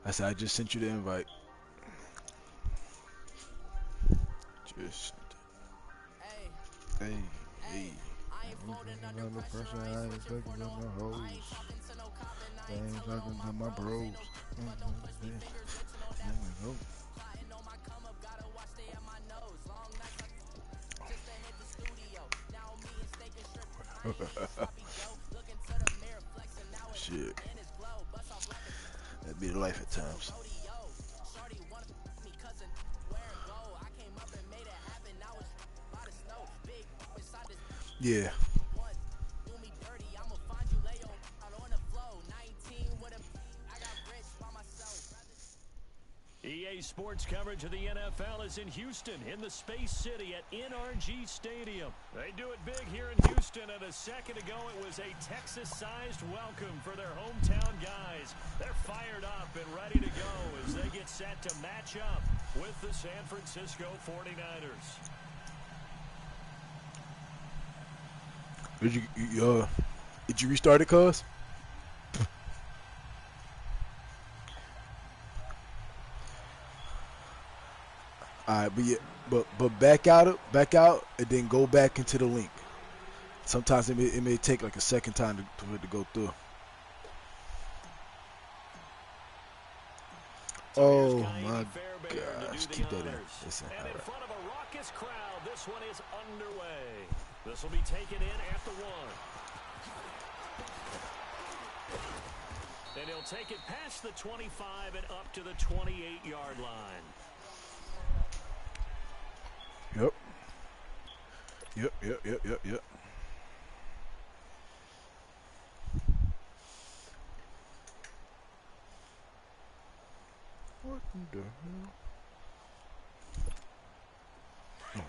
I said I just sent you the invite. Just hey, hey. Another person I ain't expecting no hoes. I ain't talking to my bros. Shit. That'd be the life at times. Yeah. EA Sports coverage of the NFL is in Houston, in the Space City at NRG Stadium. They do it big here in Houston, and a second ago it was a Texas-sized welcome for their hometown guys. They're fired up and ready to go as they get set to match up with the San Francisco 49ers. Did you restart it, cuz? Alright, but yeah, but back out, and then go back into the link. Sometimes it may take like a second time for it to go through. Oh my gosh, keep that in. Listen, and in front of a raucous crowd, this one is underway. This will be taken in at the 1. And he'll take it past the 25 and up to the 28-yard line. Yep. What in the hell? Oh.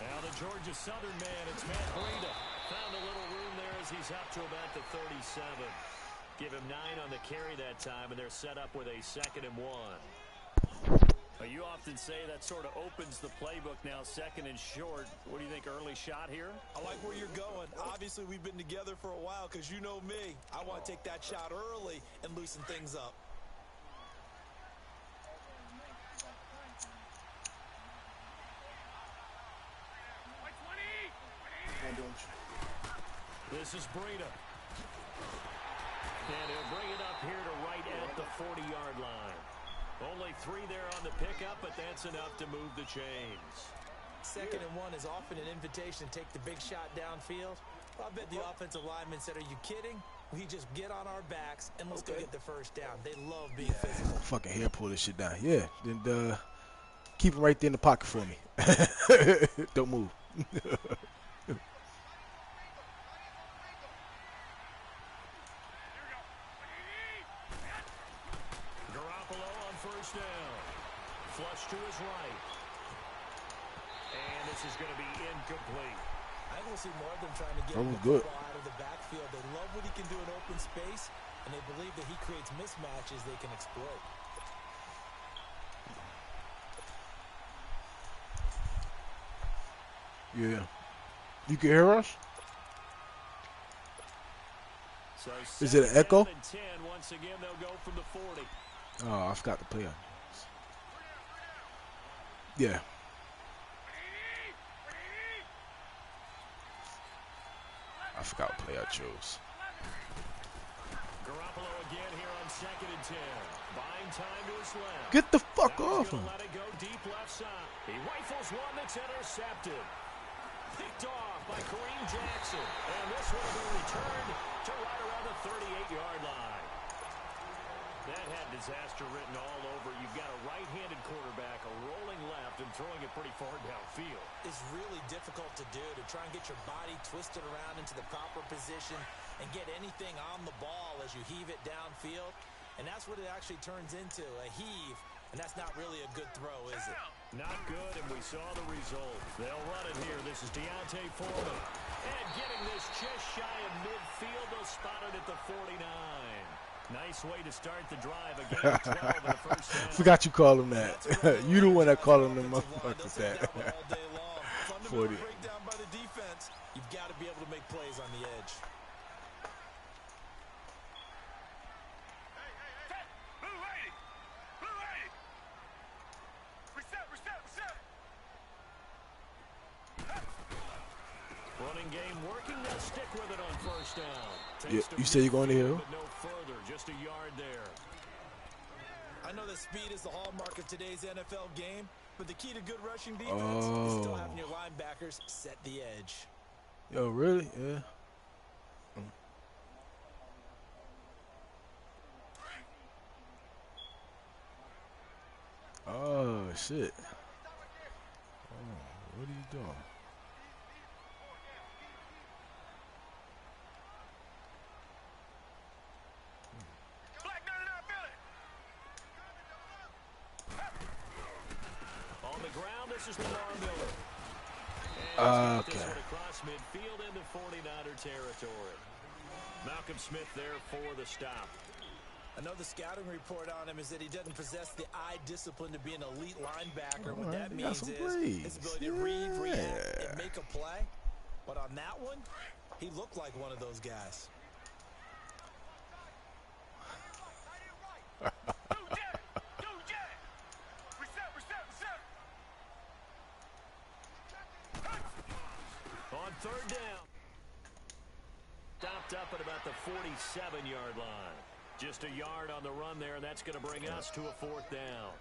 Now the Georgia Southern man, it's Matt Breida. Found a little room there as he's up to about the 37. Give him 9 on the carry that time, and they're set up with a 2nd and 1. You often say that sort of opens the playbook now, 2nd and short. What do you think, early shot here? I like where you're going. Obviously, we've been together for a while because you know me. I want to take that shot early and loosen things up. This is Breida. And he'll bring it up here to right at the 40-yard line. Only 3 there on the pickup, but that's enough to move the chains. 2nd and 1 is often an invitation to take the big shot downfield. I bet the offensive lineman said, are you kidding? We just get on our backs and let's go get the first down. They love being physical. Fucking hair pull this shit down. Yeah. Then keep him right there in the pocket for me. Don't move. Flush to his right. And this is going to be incomplete. I will see more of them trying to get the ball out of the backfield. They love what he can do in open space, and they believe that he creates mismatches they can exploit. Yeah. You can hear us? So is it an echo? 10, once again, they'll go from the 40. Oh, I forgot to play on. Yeah. I forgot what play I chose. Garoppolo again here on 2nd and 10. Buying time to his left. Get the fuck off him. Let it go deep left side. He rifles one that's intercepted. Picked off by Kareem Jackson. And this one will be returned to right around the 38-yard line. That had disaster written all over. You've got a right-handed quarterback, a rolling left, and throwing it pretty far downfield. It's really difficult to do, to try and get your body twisted around into the proper position and get anything on the ball as you heave it downfield. And that's what it actually turns into, a heave. And that's not really a good throw, is it? Not good, and we saw the result. They'll run it here. This is Deontay Foreman. And getting this just shy of midfield, they'll spot it at the 49. Nice way to start the drive. A game of 12 in the first half. Forgot you call him that. You the one that called him the motherfuckers that. the middle breakdown by the defense. You've got to be able to make plays on the edge. Running game working. They'll stick with it on first down. Yeah, you say you're going to hill? But no further, just a yard there. I know that speed is the hallmark of today's NFL game, but the key to good rushing defense is still having your linebackers set the edge. Yo, really? Yeah. Oh, shit. Oh, what are you doing? On the ground, this is Lamar Miller. Okay. This one across midfield into 49er territory. Malcolm Smith there for the stop. I know the scouting report on him is that he doesn't possess the eye discipline to be an elite linebacker. What that means is his ability to read, react, and make a play. But on that one, he looked like one of those guys. On third down. Stopped up at about the 47-yard line. Just a yard on the run there, and that's going to bring us to a fourth down.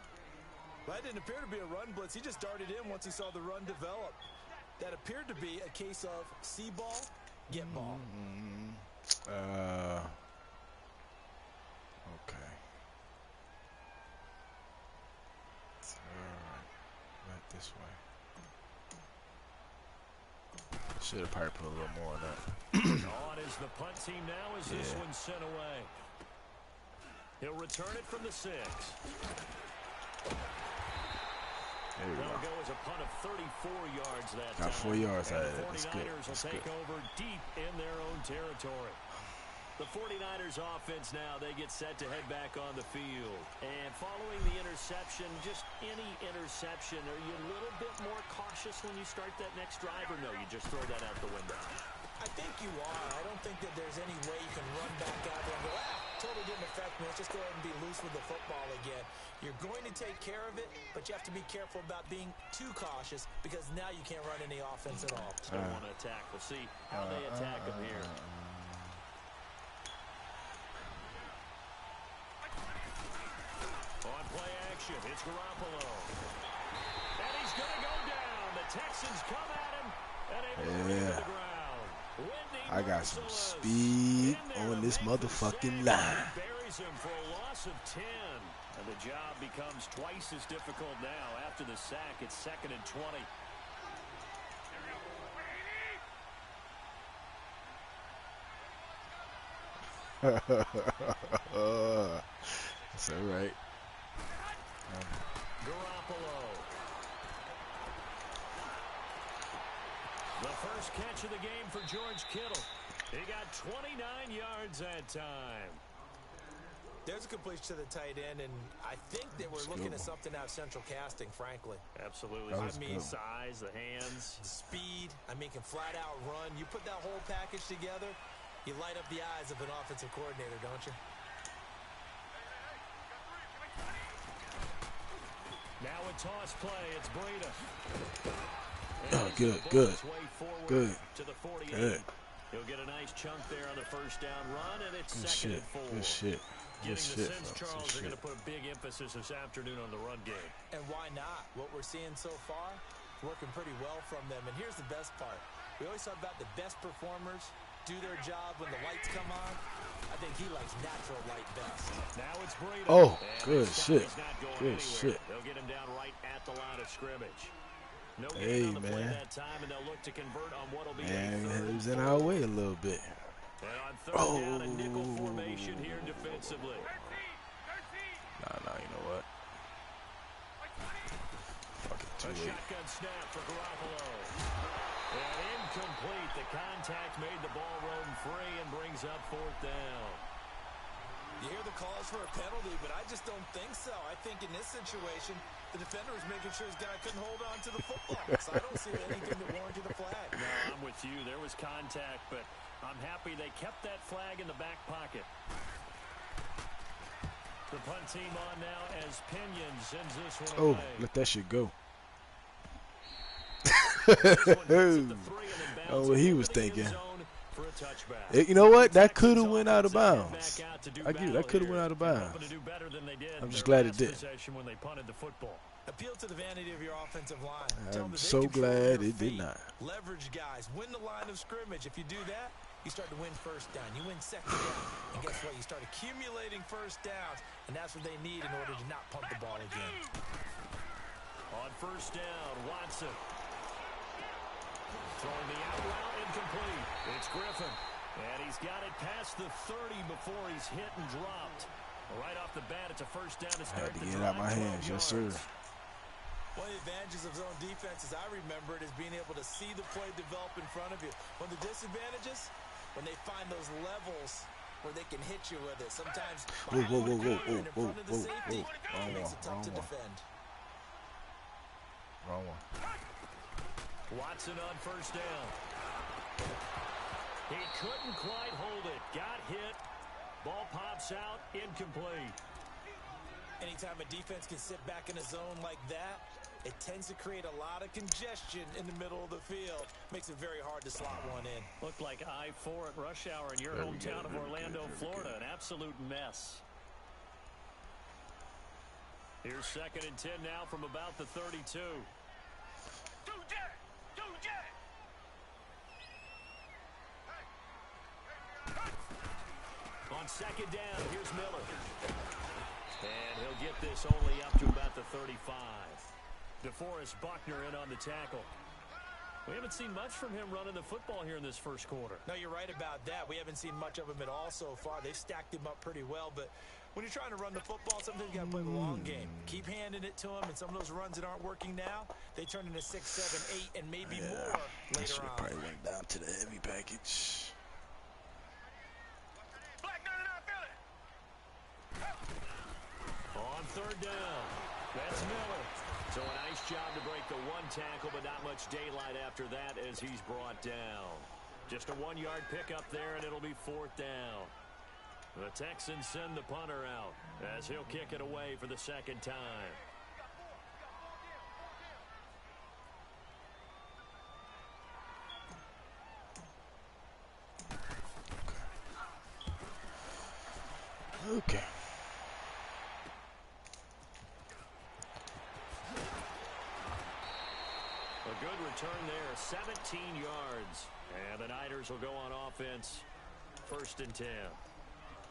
That didn't appear to be a run blitz. He just darted in once he saw the run develop. That appeared to be a case of see ball, get ball. Okay. All right. Right this way. Should have probably put a little more on that. On is the punt team now as this one's sent away. He'll return it from the 6. There we That'll go. go as a punt of 34 yards that Got time. 4 yards out And of it. That's the good. 49ers That's will good. take over deep in their own territory. The 49ers offense now, they get set to head back on the field. And following the interception, just any interception, are you a little bit more cautious when you start that next drive, or no, you just throw that out the window? I think you are. I don't think that there's any way you can run back out there and go, totally didn't affect me. Let's just go ahead and be loose with the football again. You're going to take care of it, but you have to be careful about being too cautious because now you can't run any offense at all. Still want to attack. We'll see how they attack them here. On play action, it's Garoppolo. And he's going to go down. The Texans come at him and able to bring him to the ground. I got some speed on this motherfucking line. Buries him for a loss of 10. And the job becomes twice as difficult now. After the sack, it's 2nd and 20. That's all right. Garoppolo. The first catch of the game for George Kittle. He got 29 yards that time. There's a completion to the tight end, and I think that we're looking at something out of central casting, frankly. Absolutely. I mean, size, the hands. Speed. I mean, can flat out run. You put that whole package together, you light up the eyes of an offensive coordinator, don't you? Now a toss play. It's Breida. Oh, good, good, good, to the 48. good. He'll get a nice chunk there on the first down run, and it's Good 2nd shit, and 4. good shit. Getting Good the shit, sense folks. Charles Good are going shit. to put a big emphasis this afternoon on the run game. And why not? What we're seeing so far, working pretty well from them. And here's the best part. We always talk about the best performers do their job when the lights come on. I think he likes natural light best. Now it's Breida. Oh, And good this shit. time he's not going Good anywhere. shit. They'll get him down right at the line of scrimmage. No Hey, gain on the play man. that time, and they'll look to convert on what'll be a And third it was in and our 4. way a little bit. And on third down, a nickel formation here defensively. Nah, you know what? Fuck it, too A late. shotgun snap for Garoppolo. And incomplete. The contact made the ball roam free and brings up 4th down. You hear the calls for a penalty, but I just don't think so. I think in this situation, The defender was making sure his guy couldn't hold on to the football. So I don't see anything that warranted a flag. No, I'm with you. There was contact, but I'm happy they kept that flag in the back pocket. The punt team on now as Pinion sends this one away. Let that shit go. Oh, what he was thinking. You know what? That could have went out of bounds. I get it. That could have went out of bounds. I'm just glad it did. Appeal to the vanity of your offensive line. I'm so glad it did not. Leverage guys. Win the line of scrimmage. If you do that, you start to win first down. You win second down. And guess what? You start accumulating first downs. And that's what they need in order to not punt the ball again. On first down, Watson. Throwing the out route, incomplete. It's Griffin. And he's got it past the 30 before he's hit and dropped. Right off the bat, it's a first down to start the drive. Get out my hands, yes, sir. One of the advantages of zone defense, as I remember it, is being able to see the play develop in front of you. One of the disadvantages, when they find those levels where they can hit you with it. Sometimes in front of the safety, it makes it tough to defend. Wrong one. Watson on first down. He couldn't quite hold it. Got hit. Ball pops out. Incomplete. Anytime a defense can sit back in a zone like that, it tends to create a lot of congestion in the middle of the field. Makes it very hard to slot one in. Looked like I-4 at rush hour in your hometown of Orlando, Florida. An absolute mess. Here's 2nd and 10 now from about the 32. On 2nd down, here's Miller. And he'll get this only up to about the 35. DeForest Buckner in on the tackle. We haven't seen much from him running the football here in this first quarter. No, you're right about that. We haven't seen much of him at all so far. They've stacked him up pretty well, but when you're trying to run the football, sometimes you got to play the long game. Keep handing it to him, and some of those runs that aren't working now, they turn into 6, 7, 8, and maybe more later on. Probably went down to the heavy package. On 3rd down, that's Miller. So a nice job to break the one tackle, but not much daylight after that as he's brought down. Just a 1-yard pickup there, and it'll be 4th down. The Texans send the punter out as he'll kick it away for the 2nd time. Okay. A good return there, 17 yards. And the Niners will go on offense, 1st and 10.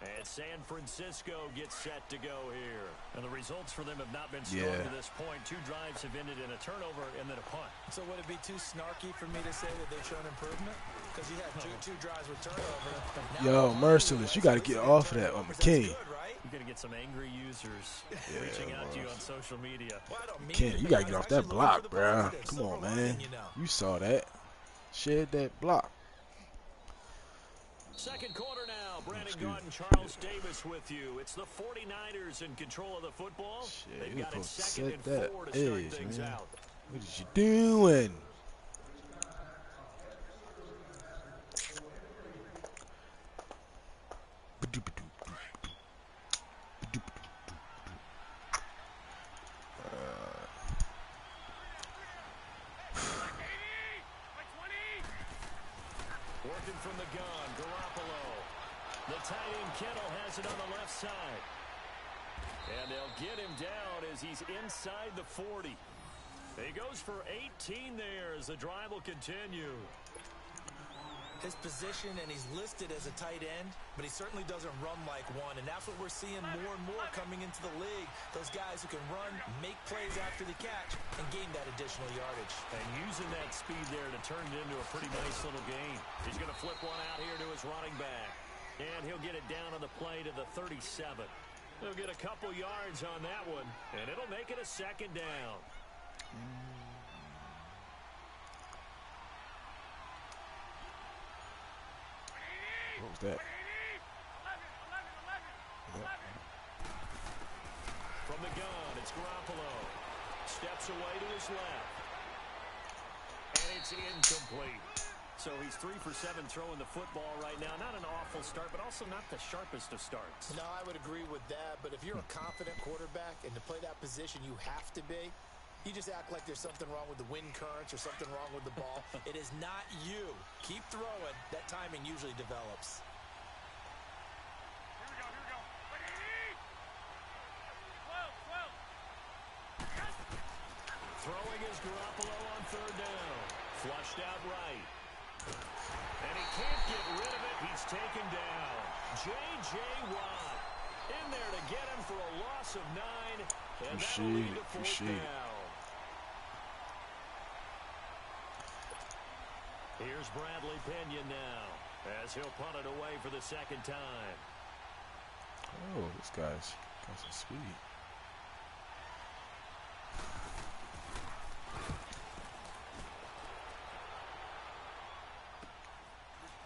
And San Francisco gets set to go here. And the results for them have not been strong to this point. 2 drives have ended in a turnover and then a punt. So would it be too snarky for me to say that they've shown improvement? Because you had two drives with turnover. Yo, Merciless, you got to get off of that on McKinney. You're going to get some angry users reaching out to you on social media. McKinney, you got to get off that block, bro. Come on, man. You saw that. Shed that block. 2nd quarter now. Brandon Gaudin, Charles Davis with you. It's the 49ers in control of the football. They've got it 2nd and 4 to start things out. What is you doing? Working from the gun, Garoppolo. The tight end Kittle has it on the left side. And they'll get him down as he's inside the 40. He goes for 18 there as the drive will continue. His position, and he's listed as a tight end, but he certainly doesn't run like one, and that's what we're seeing more and more coming into the league. Those guys who can run, make plays after the catch, and gain that additional yardage. And using that speed there to turn it into a pretty nice little gain. He's going to flip one out here to his running back. And he'll get it down on the play to the 37. He'll get a couple yards on that one, and it'll make it a 2nd down. What was that? From the gun, it's Garoppolo. Steps away to his left. And it's incomplete. So he's 3 for 7 throwing the football right now. Not an awful start, but also not the sharpest of starts. No, I would agree with that. But if you're a confident quarterback and to play that position you have to be, you just act like there's something wrong with the wind currents or something wrong with the ball. It is not you. Keep throwing. That timing usually develops. Here we go. Throwing is Garoppolo on third down. Flushed out right. And he can't get rid of it. He's taken down. J.J. Watt in there to get him for a loss of 9. And that'll lead to fourth down. Here's Bradley Pinion now as he'll punt it away for the second time. Oh, this guy's got some speed.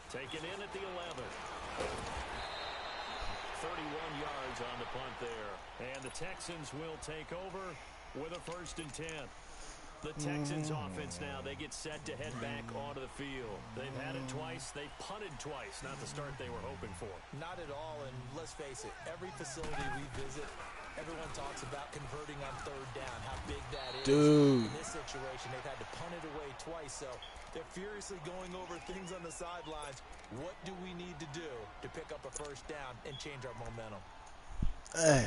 Taken in at the 11. 31 yards on the punt there. And the Texans will take over with a 1st and 10. The Texans offense now, they get set to head back onto the field. They've had it twice. They've punted twice. Not the start they were hoping for. Not at all, and let's face it, every facility we visit, everyone talks about converting on third down, how big that is. Dude. In this situation, they've had to punt it away twice, so they're furiously going over things on the sidelines. What do we need to do to pick up a 1st down and change our momentum? Hey.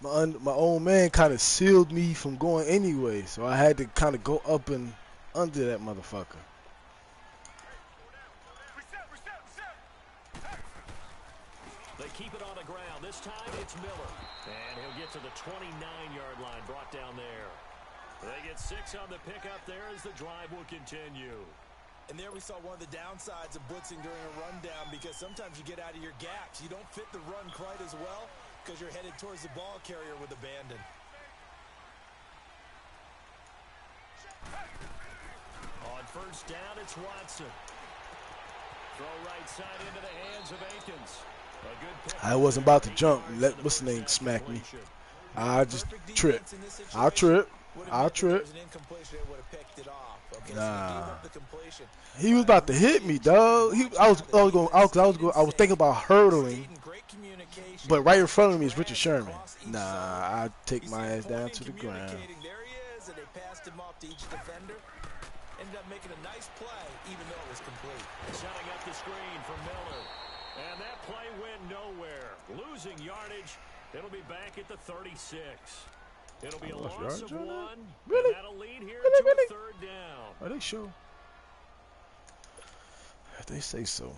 My old man kind of sealed me from going anyway, so I had to kind of go up and under that motherfucker. They keep it on the ground. This time it's Miller. And he'll get to the 29-yard line, brought down there. They get 6 on the pickup there as the drive will continue. And there we saw one of the downsides of blitzing during a rundown, because sometimes you get out of your gaps. You don't fit the run quite as well because you're headed towards the ball carrier with abandon. On 1st down, it's Watson. Throw right side into the hands of Akins. A good pick. I wasn't about to jump and let what's the name smack me. I just trip. I'll trip. Nah. He was about to hit me, dog. I was thinking about hurdling, but right in front of me is Richard Sherman. Nah, I take my ass down to the ground. There he is, and they passed him off to each defender. Ended up making a nice play, even though it was complete. Setting up the screen for Miller. And that play went nowhere. Losing yardage. It'll be back at the 36. It'll be a loss of 1. Really? That'll lead here Really? to a 3rd down. Are they sure? If they say so.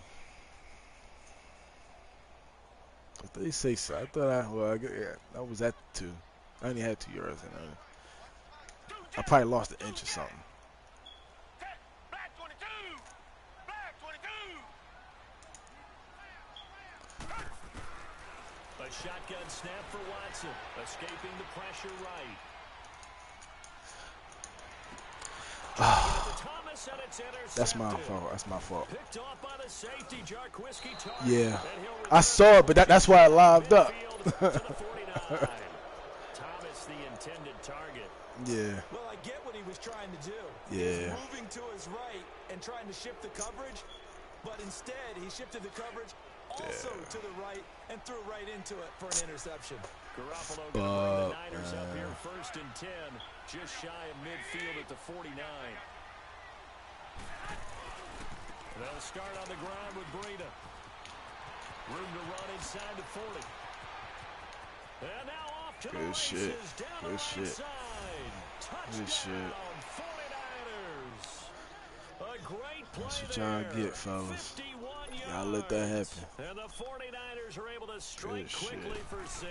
If they say so. I thought I was at 2. I only had 2 yards. I probably lost an inch or something. A shotgun snap for Watson. Escaping the pressure right. That's my fault. That's my fault. Picked off by the safety, Jarquiski. Yeah. I saw it, but that's why I lived up. Thomas, the intended target. Yeah. Well, I get what he was trying to do. Yeah. He was moving to his right and trying to shift the coverage, but instead he shifted the coverage also to the right and threw right into it for an interception. Garoppolo going to bring the Niners up here 1st and 10, just shy of midfield at the 49. They'll start on the ground with Breida. Room to run inside the 40. And now off to the races, down the right side. Touchdown, 49ers. A great play That's what y'all get, fellas. Y'all let that happen. And the 49ers are able to strike quickly for 6.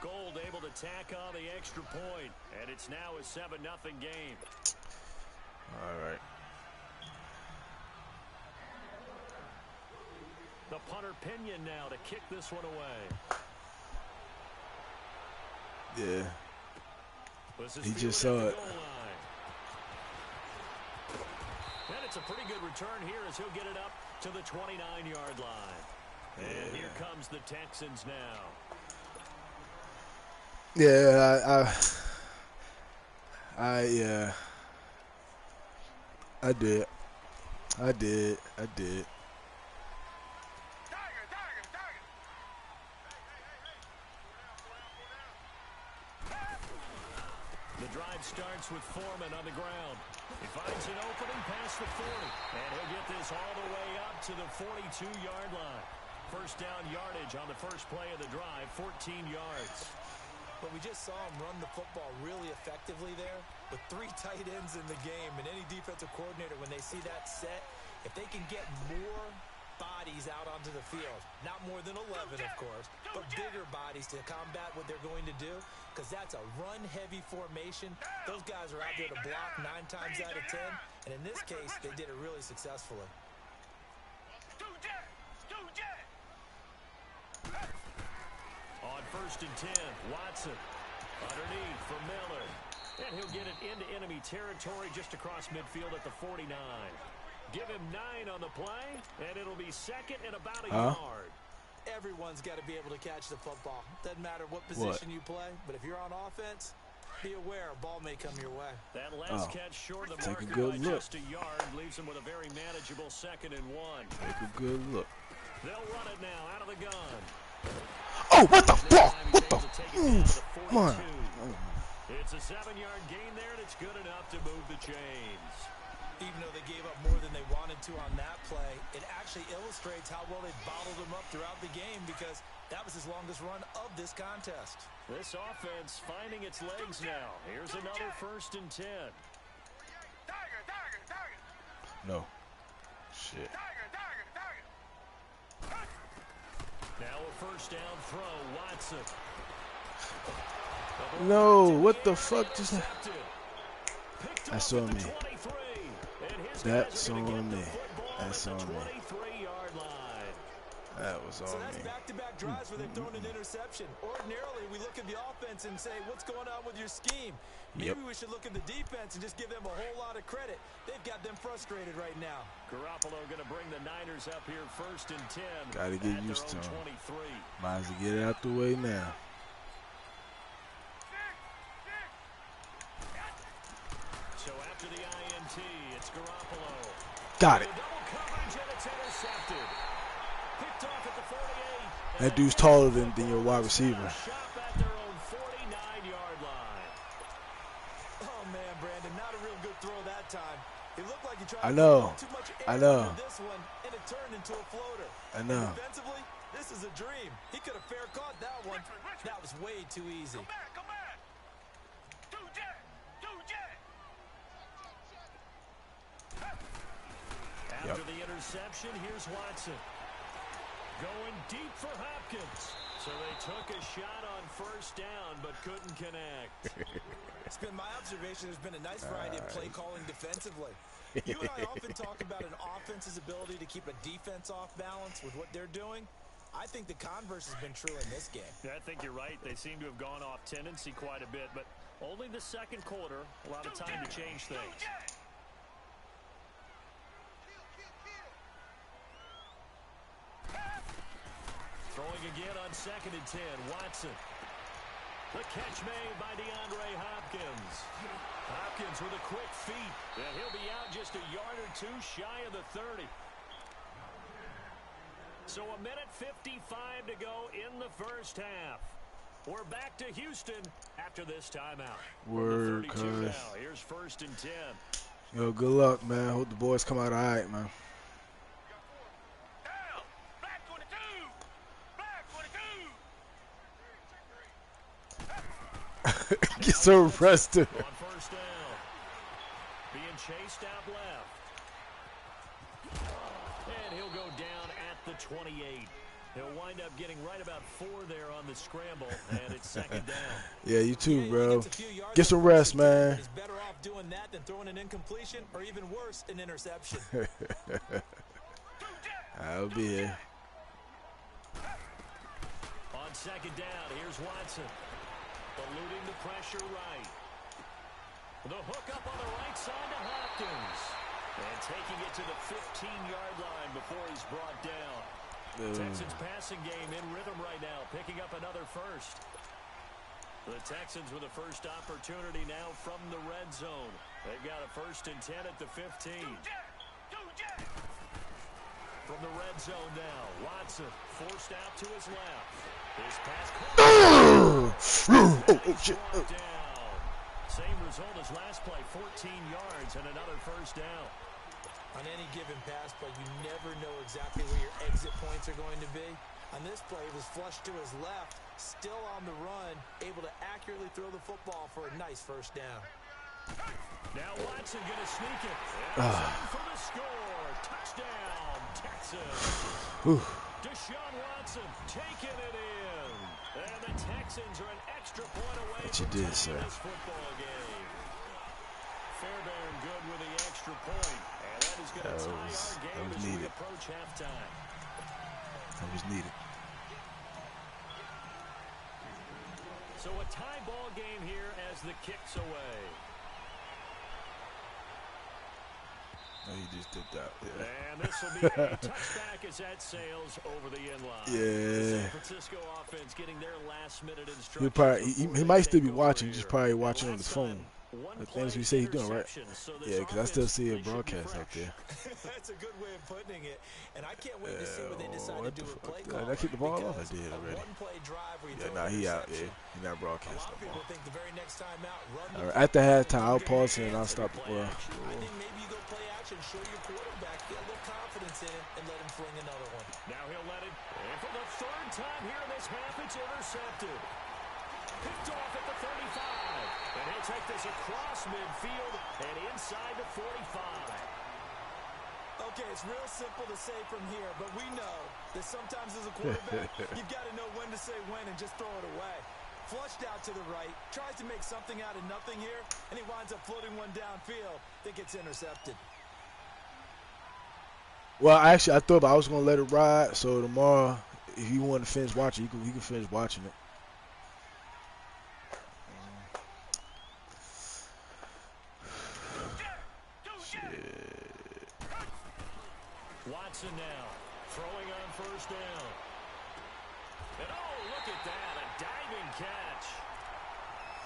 Gold able to tack on the extra point, and it's now a 7-0 game. All right. The punter Pinion now to kick this one away. Yeah. He just saw it. And it's a pretty good return here as he'll get it up to the 29-yard line. And here comes the Texans now. Yeah, yeah, I did. I did. The drive starts with Foreman on the ground. He finds an opening past the 40, and he'll get this all the way up to the 42-yard line. First down yardage on the first play of the drive, 14 yards. But we just saw him run the football really effectively there with 3 tight ends in the game. And any defensive coordinator, when they see that set, if they can get more bodies out onto the field, not more than 11, of course, but bigger bodies to combat what they're going to do, because that's a run-heavy formation. Those guys are out there to block 9 times out of 10, and in this case, they did it really successfully. On first and 10, Watson underneath for Miller, and he'll get it into enemy territory just across midfield at the 49. Give him 9 on the play, and it'll be second and about a yard. Everyone's got to be able to catch the football. Doesn't matter what position you play, but if you're on offense, be aware a ball may come your way. That last catch short of the Take a marker good by look. just a yard leaves him with a very manageable 2nd and 1. Take a good look. They'll run it now out of the gun. Oh, what the fuck? What the? Come on. It's a 7-yard gain there, and it's good enough to move the chains. Even though they gave up more than they wanted to on that play, it actually illustrates how well they bottled him up throughout the game, because that was his longest run of this contest. This offense finding its legs now. Here's another first and 10. No. Shit. Now a first down throw, Watson. No, what the fuck just happened? That's on me. That's on me. That's on me. That was on So that's me. back-to-back drives where they've thrown an interception. Ordinarily, we look at the offense and say, what's going on with your scheme? Maybe we should look at the defense and just give them a whole lot of credit. They've got them frustrated right now. Garoppolo going to bring the Niners up here first and 10. Gotta get used to him. Might as well get it out the way now. So after the INT, it's Garoppolo. Got it. Double coverage, and it's intercepted. Picked off at the 48. That dude's taller than your wide receiver. Shot at their own 49-yard line. Oh, man, Brandon, not a real good throw that time. It looked like he tried I know. to put too much I air know. into this one, and it turned into a floater. I know. Defensively, this is a dream. He could have fair caught that one. That was way too easy. Come back. Two jet. After the interception, here's Watson. Going deep for Hopkins. So they took a shot on first down, but couldn't connect. It's been my observation there's been a nice variety of play calling defensively. You and I often talk about an offense's ability to keep a defense off balance with what they're doing. I think the converse has been true in this game. Yeah, I think you're right. They seem to have gone off tendency quite a bit, but only the second quarter, a lot of time to change things. Throwing again on 2nd and 10, Watson. The catch made by DeAndre Hopkins. Hopkins with a quick feet, and he'll be out just a yard or two shy of the 30. So a minute 55 to go in the first half. We're back to Houston after this timeout. Word, From the 32 cuz. now. Here's first and 10. Yo, good luck, man. Hope the boys come out all right, man. Black 22. Get so arrested. On first down. Being chased out left. And he'll go down at the 28. He'll wind up getting right about 4 there on the scramble, and it's 2nd down. Yeah, you too, He bro. gets a few yards Get some on rest, first and 10, man. but he's better off doing that than throwing an incompletion, or even worse, an interception. I'll be here. On 2nd down, here's Watson. Eluding the pressure right. The hook up on the right side to Hopkins. And taking it to the 15-yard line before he's brought down. Texans passing game in rhythm right now, picking up another first. The Texans with a first opportunity now from the red zone. They've got a 1st and 10 at the 15. From the red zone now, Watson forced out to his left. His pass shit. down. Same result as last play, 14 yards and another 1st down. On any given pass play, you never know exactly where your exit points are going to be. On this play, he was flushed to his left, still on the run, able to accurately throw the football for a nice 1st down. Now Watson going to sneak it. And he's in for the score. Touchdown, Texas. Deshaun Watson taking it in. And the Texans are an extra point away from tying this football game. Fairbairn good with the extra point. And that is going to tie our game as we approach halftime. That was needed. So a tie ball game here as the kick's away. Oh, he just did that. Yeah. And this will be a touchback as that sails over the end line. Yeah. San Francisco offense getting their last-minute instructions. He might still be watching. He's just probably watching on his phone. That's what you say he's doing, right? Yeah, because I still see a broadcast out there. That's a good way of putting it. And I can't wait to see what they decide to do with play call. Did I kick the ball off? I did already. Yeah, he out. Yeah, he's not broadcasting. A lot of people think the very next time out, run all right, after halftime, I'll pause it and I'll stop the ball. I think maybe you go play action, show your quarterback, get a little confidence in him, and let him fling another one. Now he'll let it. And for the 3rd time here in this half, it's intercepted. Picked off at the 35. And he'll take this across midfield and inside the 45. Okay, it's real simple to say from here, but we know that sometimes as a quarterback, you've got to know when to say when and just throw it away. Flushed out to the right, tries to make something out of nothing here, and he winds up floating one downfield that gets intercepted. Well, actually, I thought I was going to let it ride, so tomorrow, if you want to finish watching, you can finish watching it. Watson now, throwing on 1st down. And oh, look at that, a diving catch.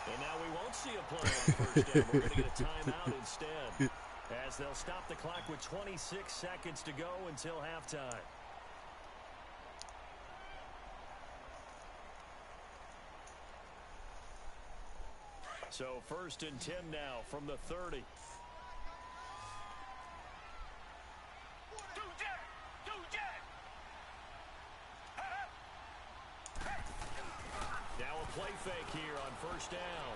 And now we won't see a play on 1st down. We're going to get a timeout instead, as they'll stop the clock with 26 seconds to go until halftime. So 1st and 10 now from the 30. Now a play fake here on 1st down.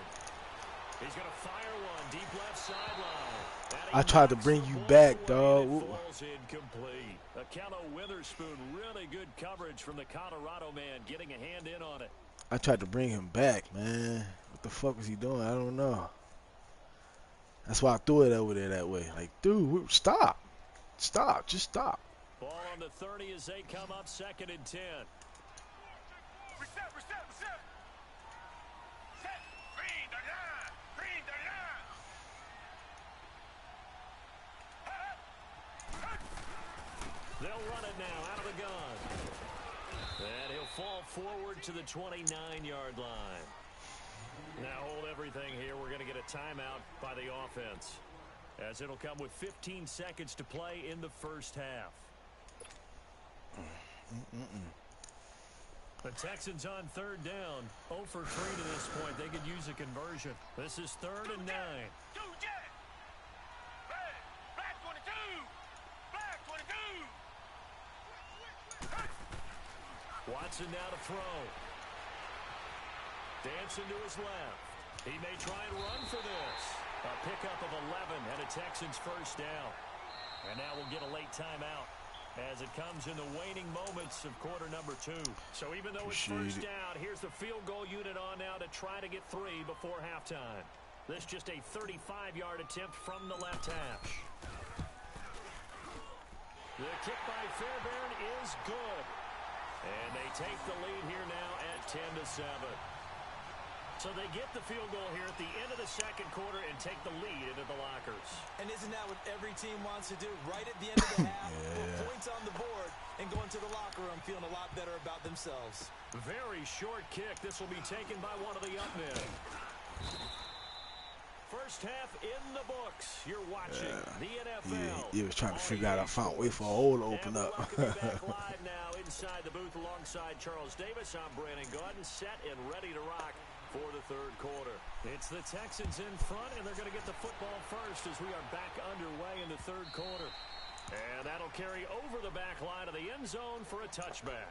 He's going to fire one deep left sideline. I tried to bring you back, dog. Falls incomplete. Akello Witherspoon, really good coverage from the Colorado man, getting a hand in on it. I tried to bring him back, man. What the fuck was he doing? I don't know. That's why I threw it over there that way. Like, dude, stop. Stop. Just stop. Ball on the 30 as they come up 2nd and 10. Reset. Set. Green the line. They'll run it now out of the gun. And he'll fall forward to the 29-yard line. Now hold everything here. We're going to get a timeout by the offense, as it'll come with 15 seconds to play in the 1st half. The Texans on 3rd down. 0 for 3 to this point. They could use a conversion. This is 3rd and 9. Black 22. Black 22. Watson now to throw. Dancing to his left. He may try and run for this. A pickup of 11 and a Texans 1st down. And now we'll get a late timeout as it comes in the waning moments of quarter number 2. So even though it's 1st down, here's the field goal unit on now to try to get 3 before halftime. This just a 35-yard attempt from the left hash. The kick by Fairbairn is good. And they take the lead here now at 10-7. So they get the field goal here at the end of the second quarter and take the lead into the lockers. And isn't that what every team wants to do? Right at the end of the half, put points on the board and go into the locker room feeling a lot better about themselves. Very short kick. This will be taken by one of the up men. First half in the books. You're watching the NFL. He was trying to figure out. I found wait for a hole to open up. Welcome you back live now inside the booth alongside Charles Davis. I'm Brandon Gordon, set and ready to rock for the third quarter. It's the Texans in front, and they're going to get the football first as we are back underway in the third quarter. And that'll carry over the back line of the end zone for a touchback.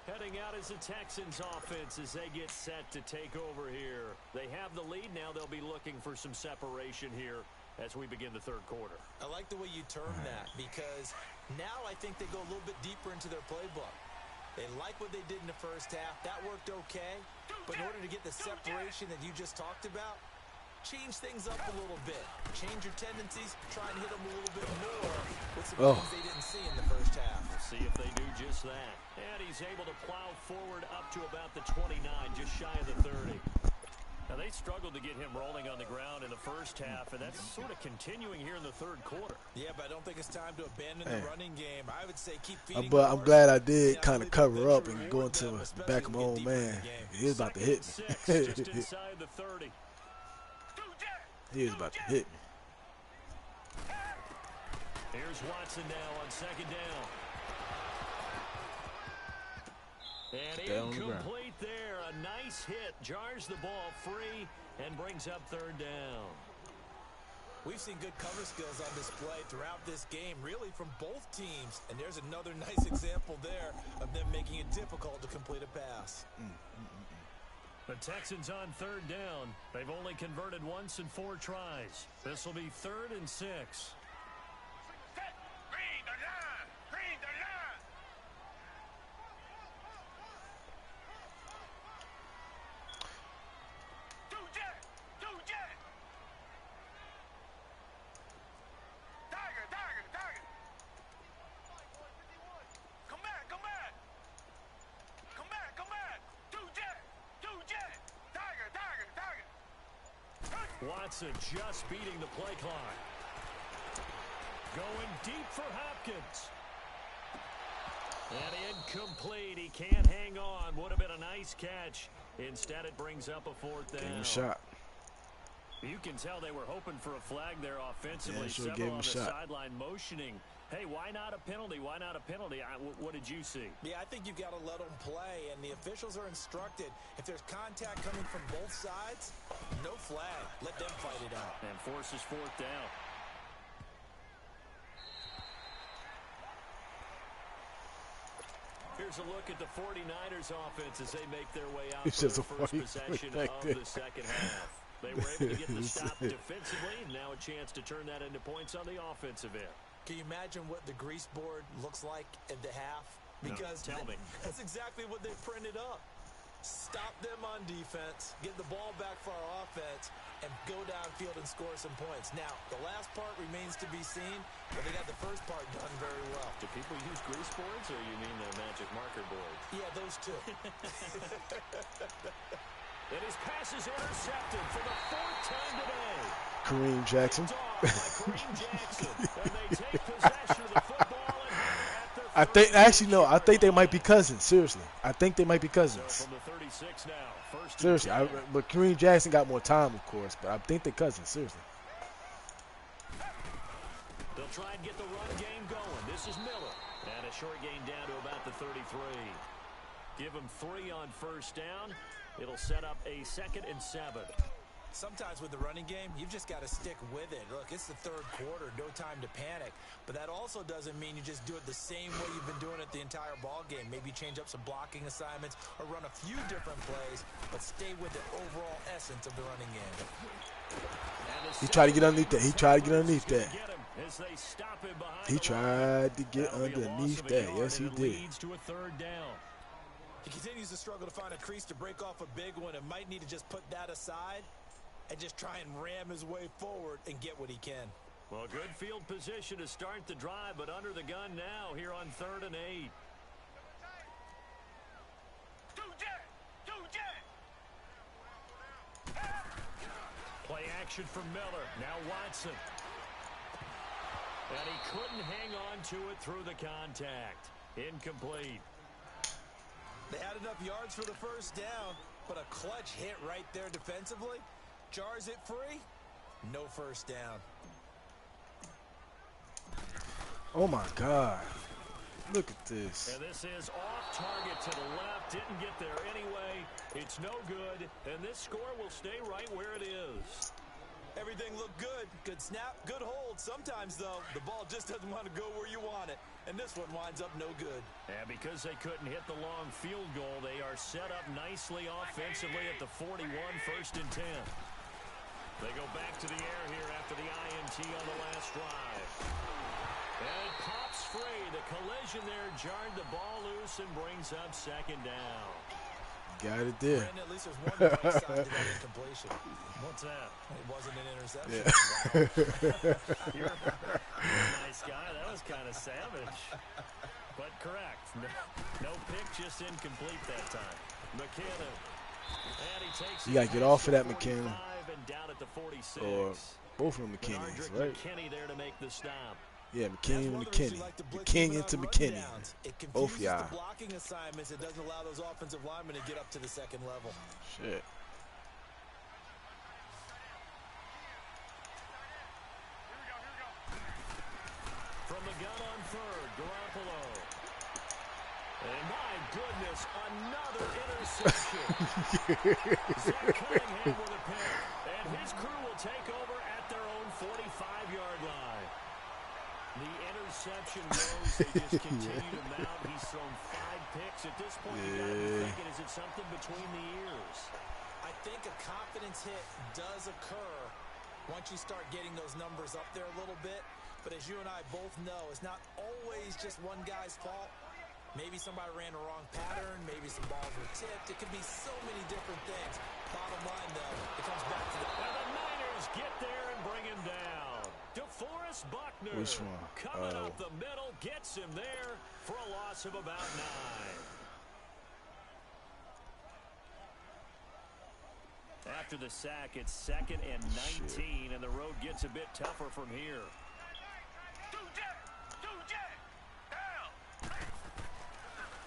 Heading out is the Texans offense as they get set to take over here. They have the lead now. They'll be looking for some separation here as we begin the third quarter. I like the way you term that because now I think they go a little bit deeper into their playbook. They like what they did in the first half. That worked okay. But in order to get the separation that you just talked about, change things up a little bit. Change your tendencies. Try and hit them a little bit more with some things they didn't see in the first half. We'll see if they do just that. And he's able to plow forward up to about the 29, just shy of the 30. Now, they struggled to get him rolling on the ground in the first half, and that's sort of continuing here in the third quarter. Yeah, but I don't think it's time to abandon the running game. I would say keep feeding. But I'm glad I did kind of cover up and go into the back of my own man. He was about to hit me. Just inside the 30. He was about to hit me. Here's Watson now on second down. And incomplete there. A nice hit. Jars the ball free and brings up third down. We've seen good cover skills on display throughout this game, really from both teams. And there's another nice example there of them making it difficult to complete a pass. The Texans on third down. They've only converted once in 4 tries. This will be 3rd and 6. Green the line! Green the line! Do jet! Do jet! Tiger! Tiger! Tiger! Come back! Come back! Come back! Come back! Do jet! Do jet! Tiger! Tiger! Tiger! Watson just beating the play clock. Going deep for Hopkins. And incomplete. He can't hang on. Would have been a nice catch. Instead, it brings up a 4th down. Gave him a shot. You can tell they were hoping for a flag there offensively. Yeah, Several on the sideline motioning. Hey, why not a penalty? Why not a penalty? What did you see? Yeah, I think you've got to let them play, and the officials are instructed. If there's contact coming from both sides, no flag. Let them fight it out. And forces 4th down. Here's a look at the 49ers offense as they make their way out for their first possession of the second half. They were able to get the stop defensively, and now a chance to turn that into points on the offensive end. Can you imagine what the grease board looks like at the half? Because no, tell me. That's exactly what they printed up. Stop them on defense, get the ball back for our offense, and go downfield and score some points. Now, the last part remains to be seen, but they got the first part done very well. Do people use grease boards, or you mean the magic marker board? Yeah, those two. And his pass is intercepted for the 4th time today. Kareem Jackson. Kareem Jackson. And they take possession of the football I think, actually, no, I think they might be cousins. Seriously. I think they might be cousins. So from the 36 now, first seriously. But Kareem Jackson got more time, of course, but I think they're cousins. Seriously. They'll try and get the run game going. This is Miller. And a short gain down to about the 33. Give him 3 on first down. It'll set up a 2nd and 7. Sometimes with the running game, you've just got to stick with it. Look, it's the third quarter, no time to panic. But that also doesn't mean you just do it the same way you've been doing it the entire ball game. Maybe change up some blocking assignments or run a few different plays, but stay with the overall essence of the running game. He tried to get underneath that. He tried to get underneath that. He tried to get underneath that. Yes, he did. He continues to struggle to find a crease to break off a big one and might need to just put that aside and just try and ram his way forward and get what he can. Well, good field position to start the drive, but under the gun now here on 3rd and 8. action from Miller. Now Watson. And he couldn't hang on to it through the contact. Incomplete. They had enough yards for the first down, but a clutch hit right there defensively jars it free. No first down. Oh my God. Look at this. And this is off target to the left. Didn't get there anyway. It's no good. And this score will stay right where it is. Everything looked good. Good snap, good hold. Sometimes, though, the ball just doesn't want to go where you want it. And this one winds up no good. And because they couldn't hit the long field goal, they are set up nicely offensively at the 41, 1st and 10. They go back to the air here after the INT on the last drive. And it pops free. The collision there jarred the ball loose and brings up 2nd down. Got it there. Brandon, at least there's one bright side to that incompletion. What's that? It wasn't an interception. Yeah. You're a nice guy. That was kind of savage. But correct. No pick, just incomplete that time. McKinnon. And he takes You got to get off of that, McKinnon. And down at the 46. Or both of them McKinneys, right? McKinney there to make the stop. Yeah, McKinney and McKinney. McKinney to McKinney. Both y'all. The blocking assignments. It doesn't allow those offensive linemen to get up to the 2nd level. Shit. From the gun on 3rd, Garoppolo. And my goodness, another interception. Zach Cunningham with a pick. And his crew will take over at their own 45-yard line. The interception goes. They just continue to mount. He's thrown 5 picks. At this point, you got to be thinking, is it something between the ears? I think a confidence hit does occur once you start getting those numbers up there a little bit. But as you and I both know, it's not always just one guy's fault. Maybe somebody ran the wrong pattern. Maybe some balls were tipped. It could be so many different things. Bottom line, though, it comes back to the... And the Niners get there and bring him down. DeForest Buckner. Which one? Coming up the middle, gets him there for a loss of about 9. After the sack, it's 2nd and 19, and the road gets a bit tougher from here.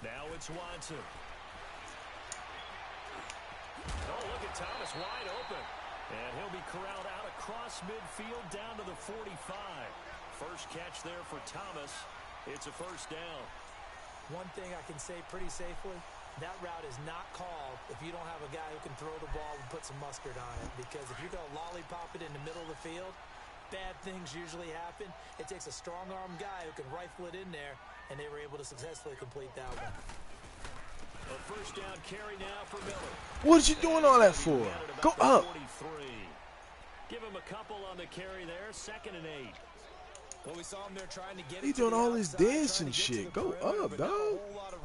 Now it's Watson. Oh, look at Thomas wide open. And he'll be corralled out across midfield down to the 45. First catch there for Thomas. It's a first down. One thing I can say pretty safely, that route is not called if you don't have a guy who can throw the ball and put some mustard on it. Because if you're going to lollipop it in the middle of the field, bad things usually happen. It takes a strong-arm guy who can rifle it in there, and they were able to successfully complete that one. A first down carry now for Miller. What is you doing all that for? Go up. 43. Give him a couple on the carry there. 2nd and 8. Well, we saw him there trying to get He doing all this dancing shit. Go up, dog.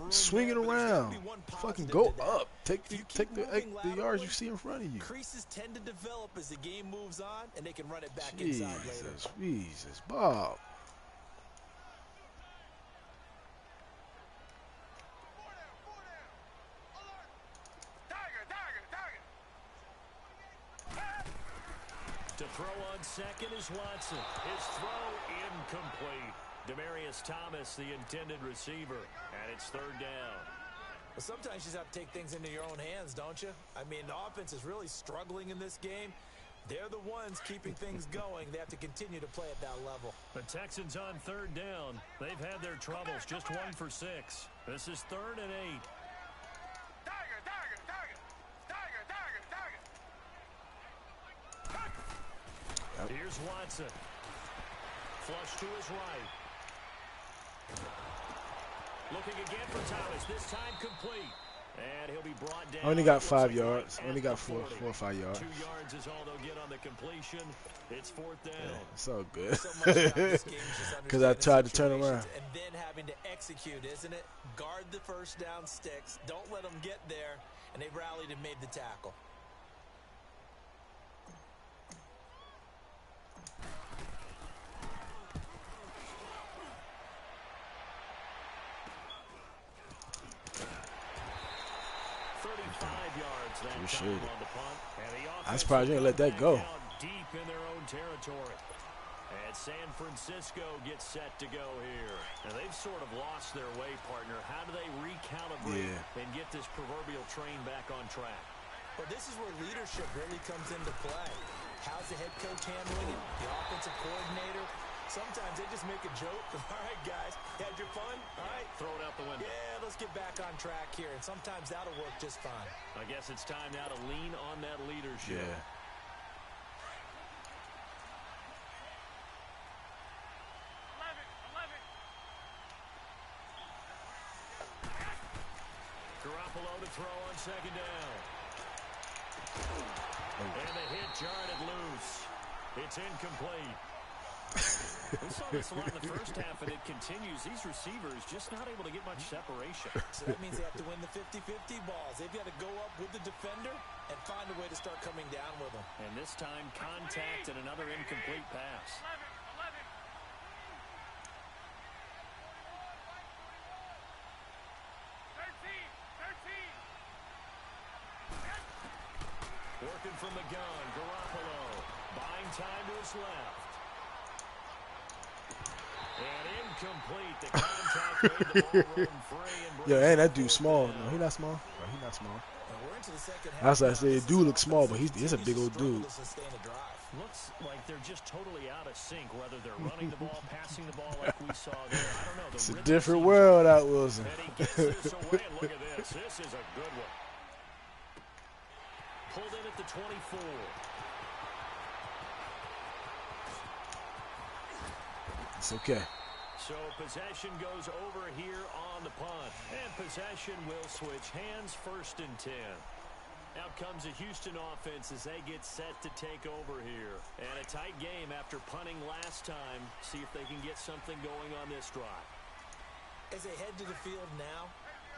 Swing it around. Fucking go up. Take the yards you see in front of you. Creases tend to develop as the game moves on, and they can run it back inside later. Jesus, Bob. To throw on 2nd is Watson. His throw incomplete. Demarius Thomas, the intended receiver, and it's 3rd down. Well, sometimes you just have to take things into your own hands, don't you? I mean, the offense is really struggling in this game. They're the ones keeping things going. They have to continue to play at that level. The Texans on 3rd down. They've had their troubles, just 1 for 6. This is 3rd and 8. Here's Watson. Flush to his right. Looking again for Thomas. This time complete. And he'll be brought down. Only got 5 yards. Only got 4 or 5 yards. 2 yards is all they'll get on the completion. It's 4th down. Yeah, it's all good. Because I tried to turn around. And then having to execute, isn't it? Guard the first down sticks. Don't let them get there. And they rallied and made the tackle. I'm surprised you didn't let that go. deep in their own territory. And San Francisco gets set to go here. Now, they've sort of lost their way, partner. How do they recalibrate and get this proverbial train back on track? Well, this is where leadership really comes into play. How's the head coach handling it? The offensive coordinator? Sometimes they just make a joke. All right, guys, had your fun? All right. Throw it out the window. Yeah, let's get back on track here. And sometimes that'll work just fine. I guess it's time now to lean on that leadership. Yeah. Garoppolo to throw on second down. And the hit jarred it loose. It's incomplete. We saw this a lot in the first half, and it continues. These receivers just not able to get much separation. So that means they have to win the 50-50 balls. They've got to go up with the defender and find a way to start coming down with them. And this time, contact and another incomplete pass. 13. Working from the gun, Garoppolo. Buying time to his left. And incomplete. The contact made the ball run free. Yeah, and that dude small. No, he not small. No, he not small. We're into the second half. That's what I said. Dude looks small, but he's a big old dude. Looks like they're just totally out of sync, whether they're running the ball, passing the ball like we saw there. I don't know. It's a different world out, Wilson. And he gets this away. Look at this. This is a good one. Pulled in at the 24. It's okay. So possession goes over here on the punt. And possession will switch hands, 1st and 10. Out comes the Houston offense as they get set to take over here. And a tight game after punting last time. See if they can get something going on this drive. As they head to the field now,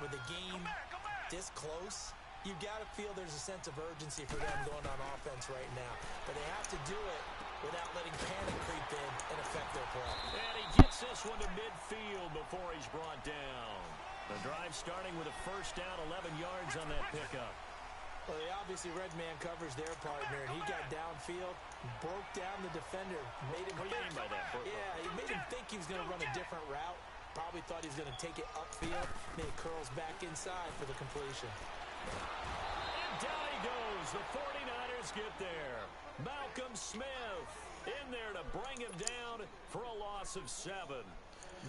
with the game this close, you got to feel there's a sense of urgency for them going on offense right now. But they have to do it without letting panic creep in and affect their play. And he gets this one to midfield before he's brought down. The drive starting with a 1st down, 11 yards on that pickup. Well, they obviously red man covers their partner, and he got downfield, broke down the defender, made him What do you mean by that? Yeah, he made him think he was going to run a different route. Probably thought he was going to take it upfield, and he curls back inside for the completion. And down he goes. The 49ers get there. Malcolm Smith in there to bring him down for a loss of 7.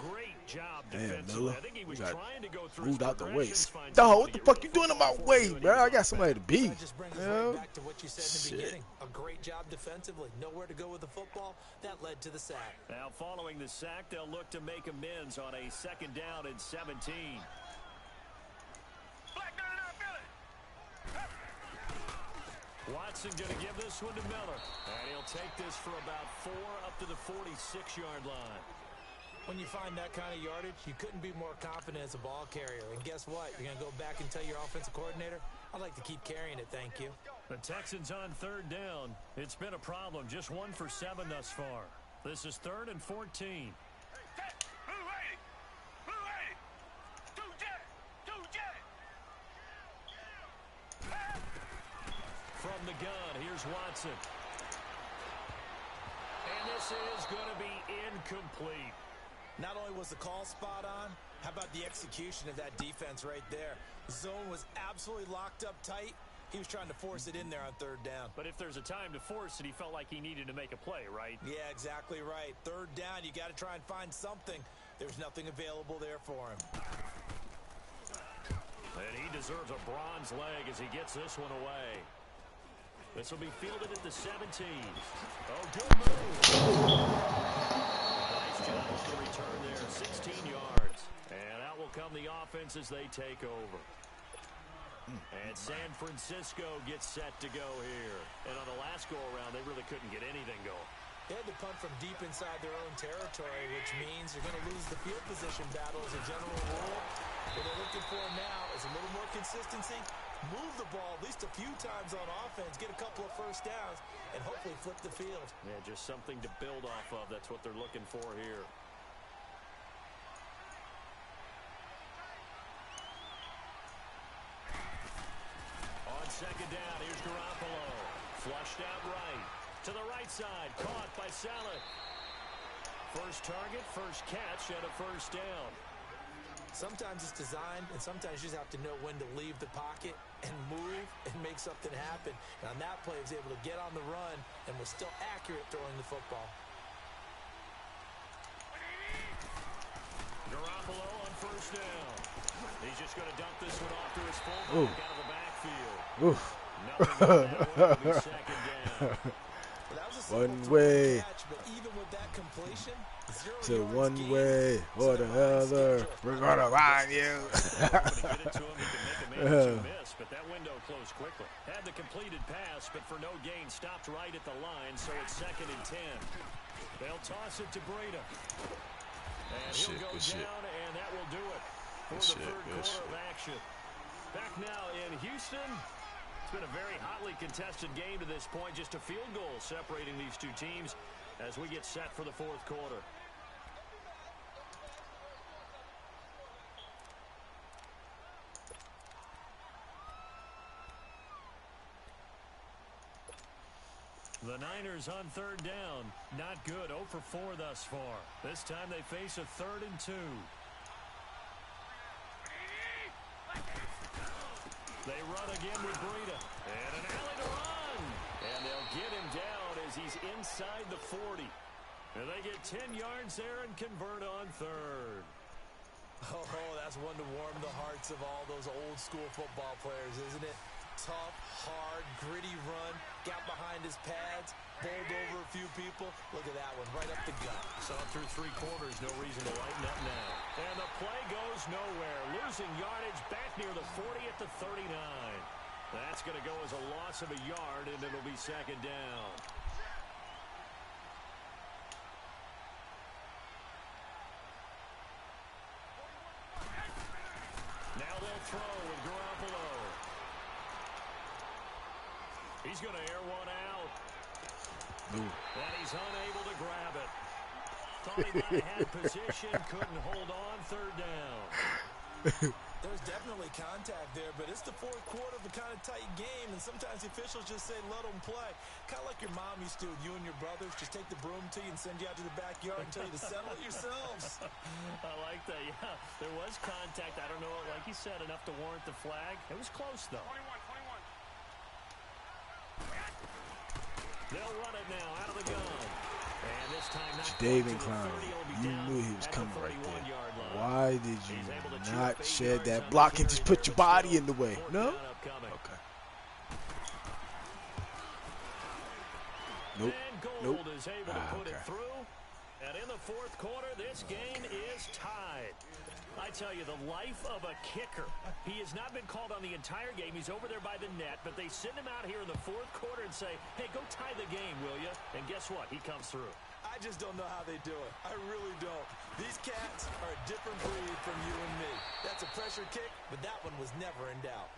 Great job defensively. I think he was trying to go through. Moved out the way. Dog, what the fuck you doing in my way, bro? I got somebody to beat. That just brings us right back to what you said in the beginning. A great job defensively. Nowhere to go with the football. That led to the sack. Now, following the sack, they'll look to make amends on a 2nd down and 17. Watson going to give this one to Miller. And he'll take this for about 4 up to the 46-yard line. When you find that kind of yardage, you couldn't be more confident as a ball carrier. And guess what? You're going to go back and tell your offensive coordinator, I'd like to keep carrying it, thank you. The Texans on 3rd down. It's been a problem. Just 1 for 7 thus far. This is 3rd and 14. From the gun, here's Watson. And this is going to be incomplete. Not only was the call spot on, how about the execution of that defense right there? The zone was absolutely locked up tight. He was trying to force it in there on 3rd down. But if there's a time to force it, he felt like he needed to make a play, right? Yeah, exactly right. 3rd down, you got to try and find something. There's nothing available there for him. And he deserves a bronze leg as he gets this one away. This will be fielded at the 17. Oh, good move. Nice job with the return there, 16 yards. And out will come the offense as they take over. And San Francisco gets set to go here. And on the last go-around, they really couldn't get anything going. They had to punt from deep inside their own territory, which means you're going to lose the field position battle as a general rule. What they're looking for now is a little more consistency, move the ball at least a few times on offense, get a couple of 1st downs, and hopefully flip the field. Yeah, just something to build off of. That's what they're looking for here. On 2nd down, here's Garoppolo. Flushed out right. To the right side, caught by Saleh. First target, first catch, and a first down. Sometimes it's designed, and sometimes you just have to know when to leave the pocket and move and make something happen. And on that play, he was able to get on the run and was still accurate throwing the football. Garoppolo on first down. He's just going to dump this one off to his fullback out of the backfield. Oof. Nothing on that one. It'll be second down. Well, that was a One simple way. catch, but even with that completion, 0 To yards one gained, way or the other. We're going to line you. Get it to him. He can make a major miss, but that window closed quickly. Had the completed pass, but for no gain, stopped right at the line, so it's 2nd and 10. They'll toss it to Breida. And he'll go down, and that will do it for the third quarter of action. Back now in Houston. It's been a very hotly contested game to this point. Just a field goal separating these two teams as we get set for the fourth quarter. The Niners on third down. Not good. 0 for 4 thus far. This time they face a 3rd and 2. They run again with Breida. And an alley to run. And they'll get him down as he's inside the 40. And they get 10 yards there and convert on 3rd. Oh, that's one to warm the hearts of all those old school football players, isn't it? Tough, hard, gritty run, got behind his pads, bowled over a few people. Look at that one, right up the gut. Saw through 3 quarters, no reason to lighten up now. And the play goes nowhere. Losing yardage back near the 40 at the 39. That's going to go as a loss of a yard, and it'll be 2nd down. Now they'll throw with Garoppolo. He's going to air one out. And he's unable to grab it. Thought he might have had position, couldn't hold on, 3rd down. There's definitely contact there, but it's the fourth quarter of a kind of tight game, and sometimes the officials just say, let them play. Kind of like your mom used to with you and your brothers. Just take the broom to you and send you out to the backyard and tell you to settle it yourselves. I like that, yeah. There was contact. I don't know, like you said, enough to warrant the flag. It was close, though. 21. They'll run it now out of the gun. And this time not David Clown, you knew he was coming right there. Why did you not shed that block and just put your body in the way? No? Okay. Nope. Nope. Is able to put it through. And in the fourth quarter, this game is tied. I tell you, the life of a kicker. He has not been called on the entire game. He's over there by the net, but they send him out here in the fourth quarter and say, hey, go tie the game, will you? And guess what? He comes through. I just don't know how they do it. I really don't. These cats are a different breed from you and me. That's a pressure kick, but that one was never in doubt.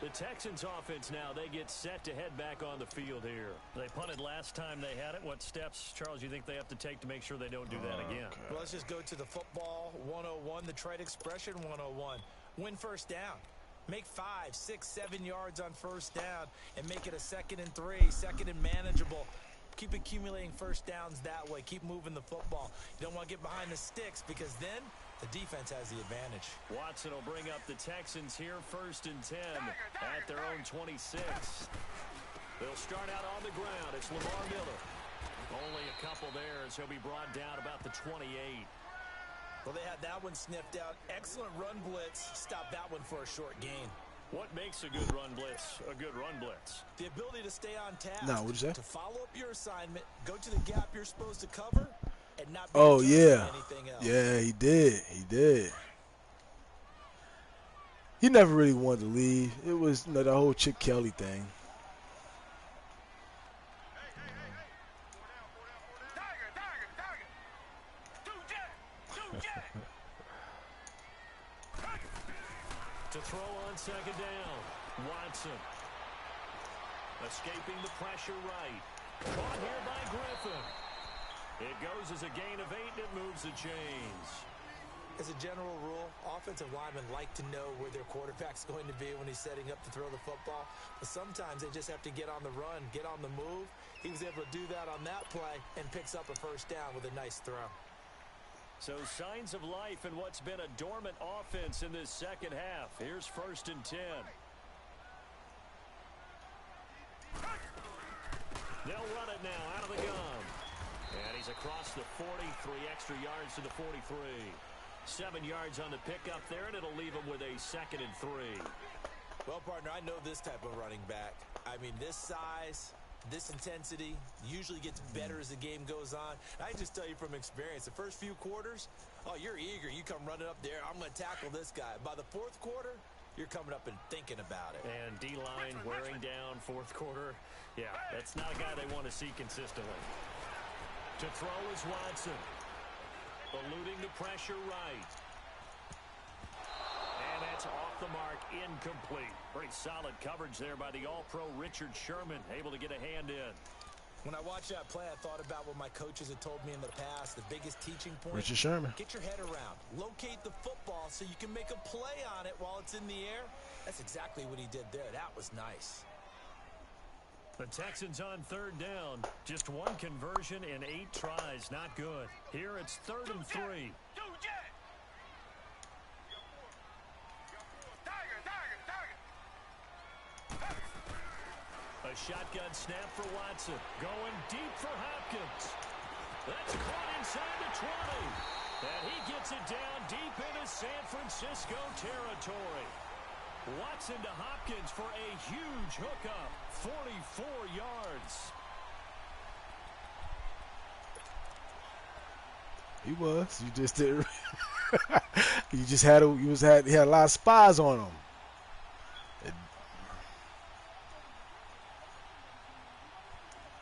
The Texans offense now, they get set to head back on the field here. They punted last time they had it. What steps, Charles, you think they have to take to make sure they don't do that again? Well, let's just go to the football 101, the trade expression 101. Win first down. Make 5, 6, 7 yards on first down and make it a 2nd and 3, 2nd and manageable. Keep accumulating first downs that way. Keep moving the football. You don't want to get behind the sticks because then the defense has the advantage. Watson will bring up the Texans here, 1st and 10 at their own 26. They'll start out on the ground. It's Lamar Miller. Only a couple there as he'll be brought down about the 28. Well, they had that one sniffed out. Excellent run blitz. Stop that one for a short gain. What makes a good run blitz a good run blitz? The ability to stay on task. No, what'd you say? To follow up your assignment, go to the gap you're supposed to cover, and not be anything else. Yeah, he did. He did. He never really wanted to leave. It was the whole Chip Kelly thing. To throw on 2nd down, Watson. Escaping the pressure right. Caught here by Griffin. It goes as a gain of 8, and it moves the chains. As a general rule, offensive linemen like to know where their quarterback's going to be when he's setting up to throw the football. But sometimes they just have to get on the run, get on the move. He was able to do that on that play and picks up a first down with a nice throw. So signs of life in what's been a dormant offense in this second half. Here's 1st and 10. They'll run it now out of the gun. And he's across the 40, 3 extra yards to the 43. 7 yards on the pickup there, and it'll leave him with a 2nd and 3. Well, partner, I know this type of running back. I mean, this size, this intensity usually gets better as the game goes on. And I just tell you from experience, the first few quarters, oh, you're eager. You come running up there, I'm going to tackle this guy. By the 4th quarter, you're coming up and thinking about it. And D-line wearing down 4th quarter. Yeah, that's not a guy they want to see consistently. To throw is Watson. Eluding the pressure right. And that's off the mark, incomplete. Pretty solid coverage there by the All-Pro Richard Sherman, able to get a hand in. When I watched that play, I thought about what my coaches had told me in the past. The biggest teaching point, Richard Sherman. Get your head around. Locate the football so you can make a play on it while it's in the air. That's exactly what he did there. That was nice. The Texans on 3rd down. Just 1 conversion in 8 tries. Not good. Here it's 3rd and 3. A shotgun snap for Watson. Going deep for Hopkins. That's caught inside the 20. And he gets it down deep into San Francisco territory. Watson to Hopkins for a huge hookup. 44 yards. He was. You just did. You just had he had a lot of spies on him.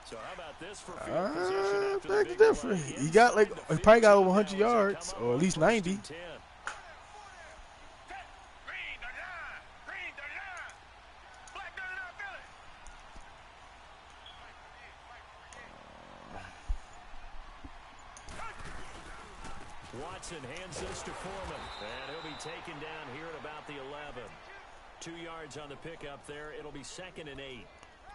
So how about this for field position after the big different. play? He got he probably got over 100 yards or at least 90. Watson hands this to Foreman, and he'll be taken down here at about the 11. 2 yards on the pickup there. It'll be 2nd and 8.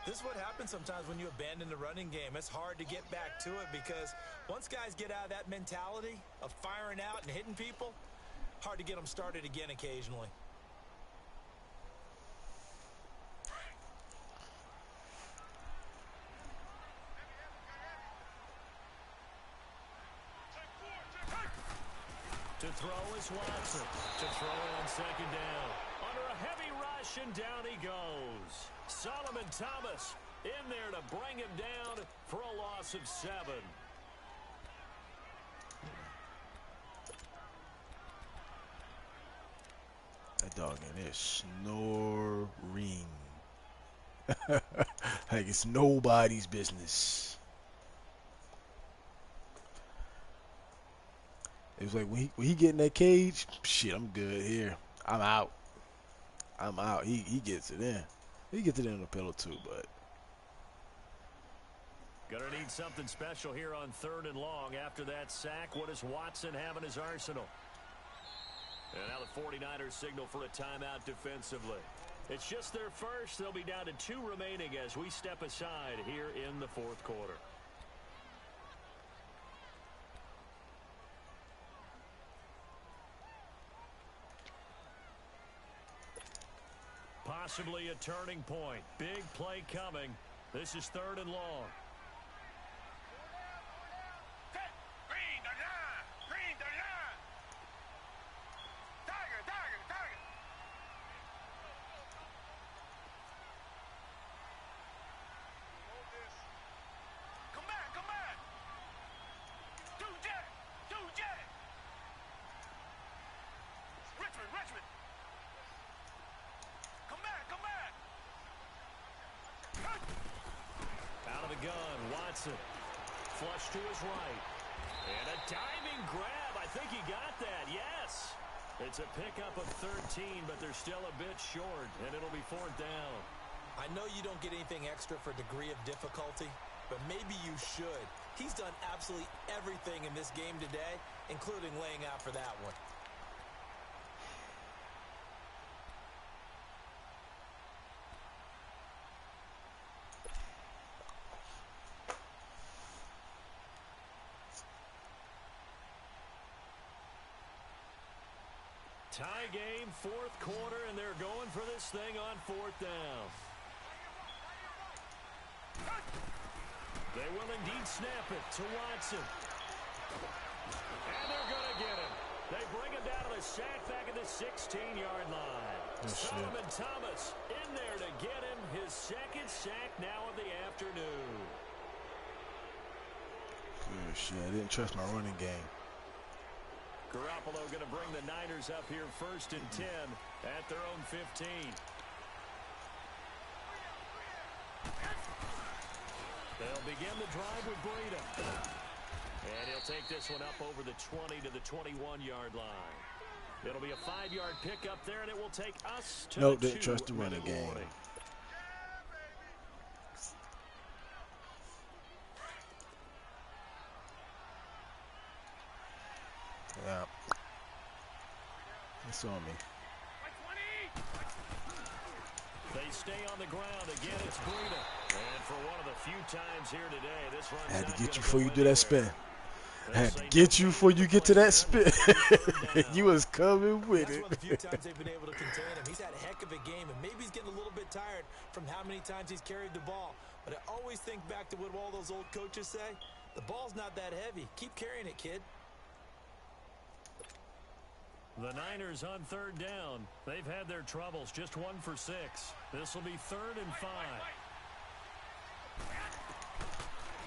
This is what happens sometimes when you abandon the running game. It's hard to get back to it because once guys get out of that mentality of firing out and hitting people, hard to get them started again occasionally. To throw is Watson. To throw on 2nd down. Under a heavy rush, and down he goes. Solomon Thomas in there to bring him down for a loss of 7. That dog in there snoring. Like it's nobody's business. It was like when he get in that cage, shit, I'm good here. I'm out. He gets it in. He gets it in the pillow too, but gonna need something special here on 3rd and long after that sack. What does Watson have in his arsenal? And now the 49ers signal for a timeout defensively. It's just their first. They'll be down to 2 remaining as we step aside here in the 4th quarter. Possibly a turning point. Big play coming. This is 3rd and long. Flush to his right. And a diving grab. I think he got that. Yes. It's a pickup of 13, but they're still a bit short, and it'll be 4th down. I know you don't get anything extra for degree of difficulty, but maybe you should. He's done absolutely everything in this game today, including laying out for that one. Tie game, fourth quarter, and they're going for this thing on fourth down. They will indeed snap it to Watson. And they're going to get him. They bring him down to the sack back at the 16-yard line. Solomon Thomas in there to get him his second sack now of the afternoon. Good shit. I didn't trust my running game. Garoppolo going to bring the Niners up here first and 10 at their own 15. They'll begin the drive with Breida. And he'll take this one up over the 20 to the 21-yard line. It'll be a 5-yard pickup there, and it will take us to Nope, the didn't trust the running game. warning. Yeah. It's on me. They stay on the ground. Again, it's Breida. And for one of the few times here today, this run's I had to not get gonna you before go you do that anywhere. spin. I had to get you before you get to that spin. You was coming with That's it. one of the few times they've been able to contain him. He's had a heck of a game, and maybe he's getting a little bit tired from how many times he's carried the ball. But I always think back to what all those old coaches say. The ball's not that heavy. Keep carrying it, kid. The Niners on third down. They've had their troubles. Just 1 for 6. This will be 3rd and 5.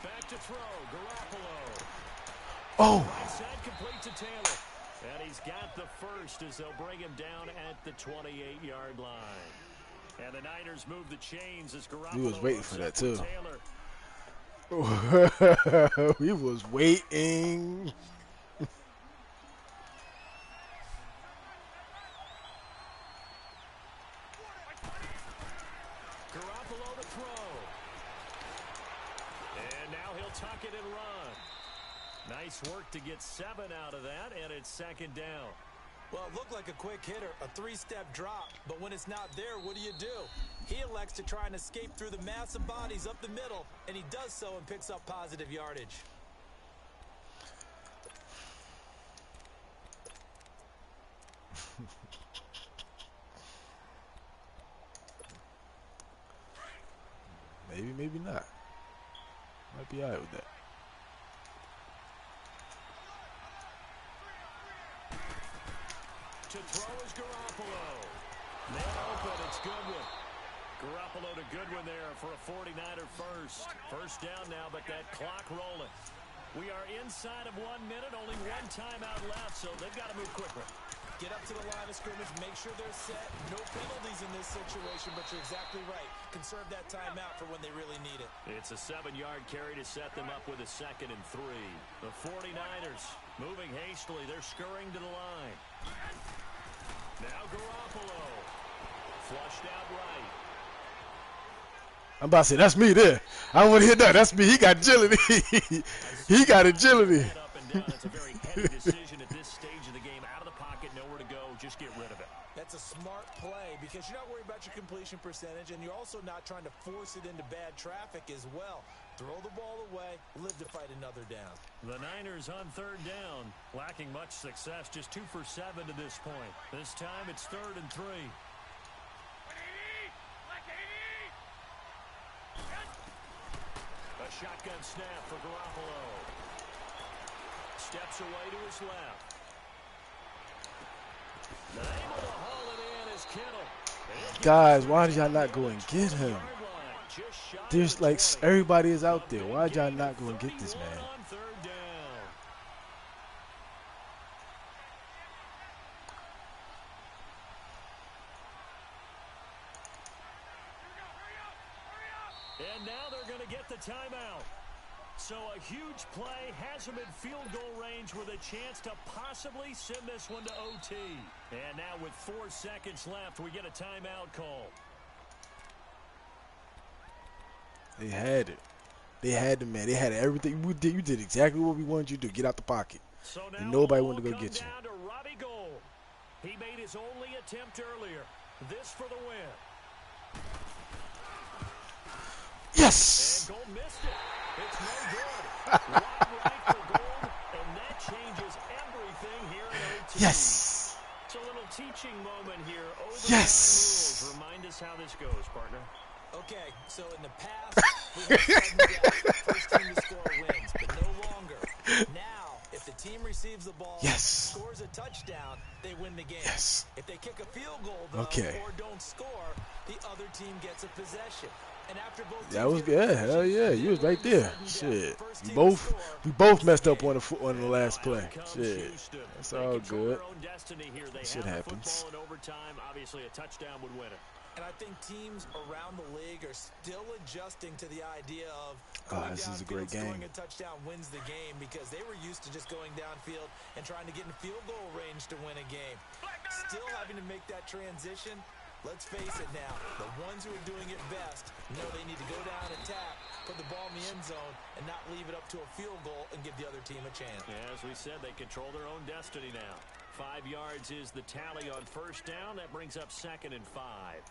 Back to throw. Garoppolo. Oh, Right side complete to Taylor. And he's got the first as they'll bring him down at the 28-yard line. And the Niners move the chains as Garoppolo. we was waiting for that too. Taylor. We was waiting. Garoppolo to throw. And now he'll tuck it and run. Nice work to get 7 out of that, and it's 2nd down. Well, it looked like a quick hitter, a 3-step drop. But when it's not there, what do? He elects to try and escape through the massive bodies up the middle, and he does so and picks up positive yardage. Maybe, maybe not. Might be all right with that. To throw is Garoppolo. Man open, it's Goodwin. Garoppolo to Goodwin there for a 49er first. First down now, but that clock rolling. We are inside of 1 minute, only 1 timeout left, so they've got to move quickly. Get up to the line of scrimmage, make sure they're set. No penalties in this situation, but you're exactly right. Conserve that timeout for when they really need it. It's a 7-yard carry to set them up with a 2nd and 3. The 49ers moving hastily. They're scurrying to the line. Now Garoppolo. Flushed out right. I'm about to say, that's me there. I want to hit that. That's me. He got agility. He got agility. Up and down. It's a very heavy decision at this stage of the game. Out of the pocket, nowhere to go. Just get rid of it. That's a smart play because you're not worried about your completion percentage, and you're also not trying to force it into bad traffic as well. Throw the ball away, live to fight another down. The Niners on third down, lacking much success, just 2 for 7 to this point. This time it's 3rd and 3. A shotgun snap for Garoppolo. Steps away to his left. Able to haul it in is Kittle. Guys, why did y'all not go and get him? There's like everybody is out there. Why did y'all not go and get this man? On third down. And now they're going to get the timeout. So a huge play has them in field goal range with a chance to possibly send this one to OT. And now with 4 seconds left, we get a timeout call. They had it. They had the man. They had everything. You did exactly what we wanted you to do. Get out the pocket. So now And nobody wanted to it'll go get you. come down to Robbie Gould. He made his only attempt earlier. This for the win. Yes! And Gould missed it. It's no good. Wide right for Gould, and that changes everything here in OT. Yes! It's a little teaching moment here. Yes. Rules. Remind us how this goes, partner. Okay, so in the past, we had sudden death. First team to score wins, but no longer. Now, if the team receives the ball, Yes. scores a touchdown, they win the game. Yes. If they kick a field goal, though, Okay. or don't score, the other team gets a possession. And after both teams That was get a good. possession, Hell yeah, you was right there. sudden death. Shit, First we team to both score messed wins up on the last play. Out comes Shit, Houston. that's They all control good. their own destiny here. They Shit have happens. the football in overtime. Obviously, a touchdown would win it. And I think teams around the league are still adjusting to the idea of Oh, going this is a downfield, great game. scoring a touchdown wins the game, because they were used to just going downfield and trying to get in field goal range to win a game. Still having to make that transition. Let's face it now, the ones who are doing it best know they need to go down, attack, put the ball in the end zone, and not leave it up to a field goal and give the other team a chance. Yeah, as we said, they control their own destiny now. 5 yards is the tally on first down. That brings up 2nd and 5.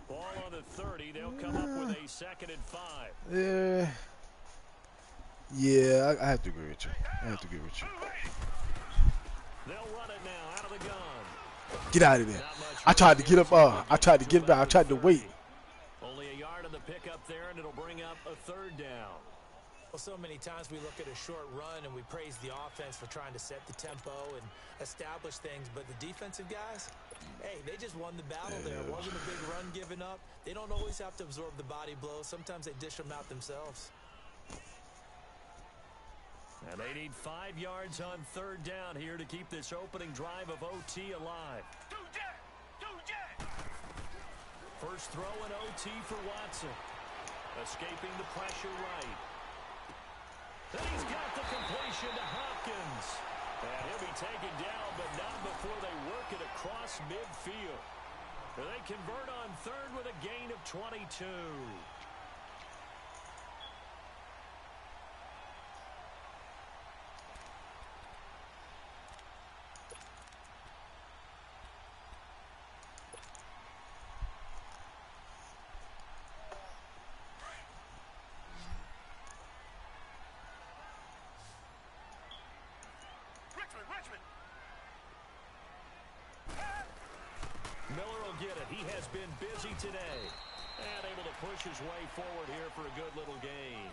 Ball on the 30. They'll come up with a 2nd and 5. Yeah, I have to agree with you. They'll run it now out of the gun. Get out of there. I tried to get up. I tried to get back. I tried to wait. Only a yard on the pickup there, and it'll bring up a 3rd down. Well, so many times we look at a short run and we praise the offense for trying to set the tempo and establish things, but the defensive guys, hey, they just won the battle there. It wasn't a big run given up. They don't always have to absorb the body blows. Sometimes they dish them out themselves. And they need 5 yards on 3rd down here to keep this opening drive of OT alive. First throw in OT for Watson. Escaping the pressure right. Then he's got the completion to Hopkins. And he'll be taken down, but not before they work it across midfield. They convert on 3rd with a gain of 22. Miller will get it. He has been busy today. And able to push his way forward here for a good little gain.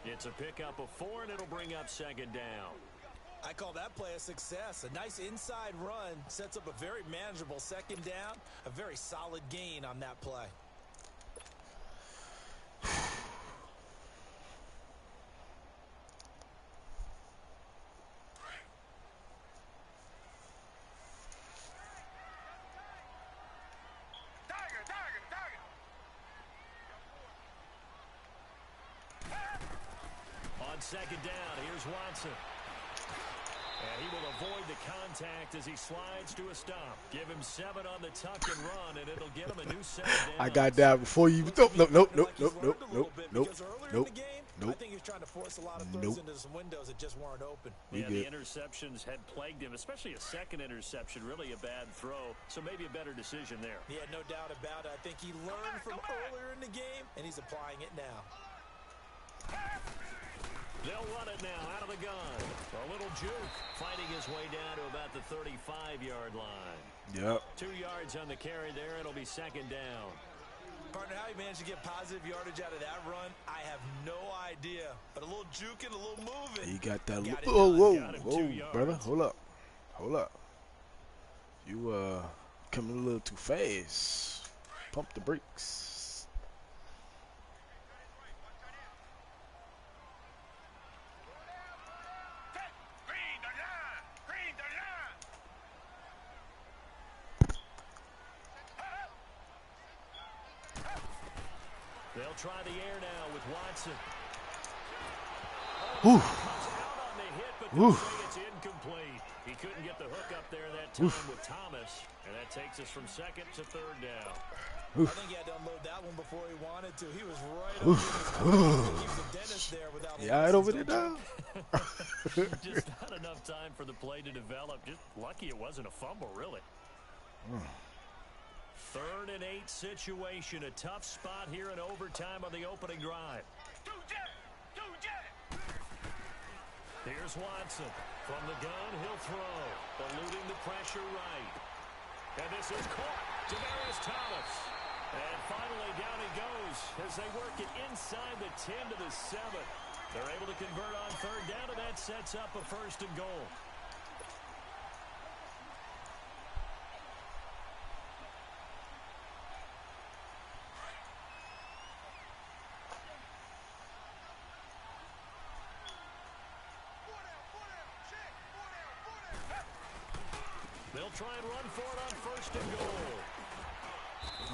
It's a pickup of 4, and it'll bring up 2nd down. I call that play a success. A nice inside run sets up a very manageable 2nd down. A very solid gain on that play. On 2nd down, here's Watson. And he will avoid the contact as he slides to a stop. Give him 7 on the tuck and run, and it'll get him a new 7 down. I got down before you. Nope. I think he was trying to force a lot of throws into some windows that just weren't open. Yeah, the interceptions had plagued him, especially a 2nd interception, really a bad throw. So maybe a better decision there. Yeah, no doubt about it. I think he learned from earlier in the game, and he's applying it now. They'll run it now out of the gun. A little juke, fighting his way down to about the 35-yard line. Yep. 2 yards on the carry there. It'll be 2nd down. Partner, how he managed to get positive yardage out of that run, I have no idea. But a little juking, a little moving. He got that. Got him 2 Whoa, yards. brother. Hold up. You coming a little too fast. Pump the brakes. They'll try the air now with Watson. Whew. Comes out on the hit, but Whew. they say it's incomplete. He couldn't get the hook up there that time with Thomas, and that takes us from 2nd to 3rd down. I think he had to unload that one before he wanted to. He was right up in his the dentist there without Yeah, right over there now. Just not enough time for the play to develop. Just lucky it wasn't a fumble, really. 3rd and 8 situation. A tough spot here in overtime on the opening drive. Here's Watson. From the gun, he'll throw. Eluding the pressure right. And this is caught. Demaryius Thomas. And finally, down he goes as they work it inside the 10 to the 7. They're able to convert on third down, and that sets up a 1st and goal. They'll try and run for it on 1st and goal.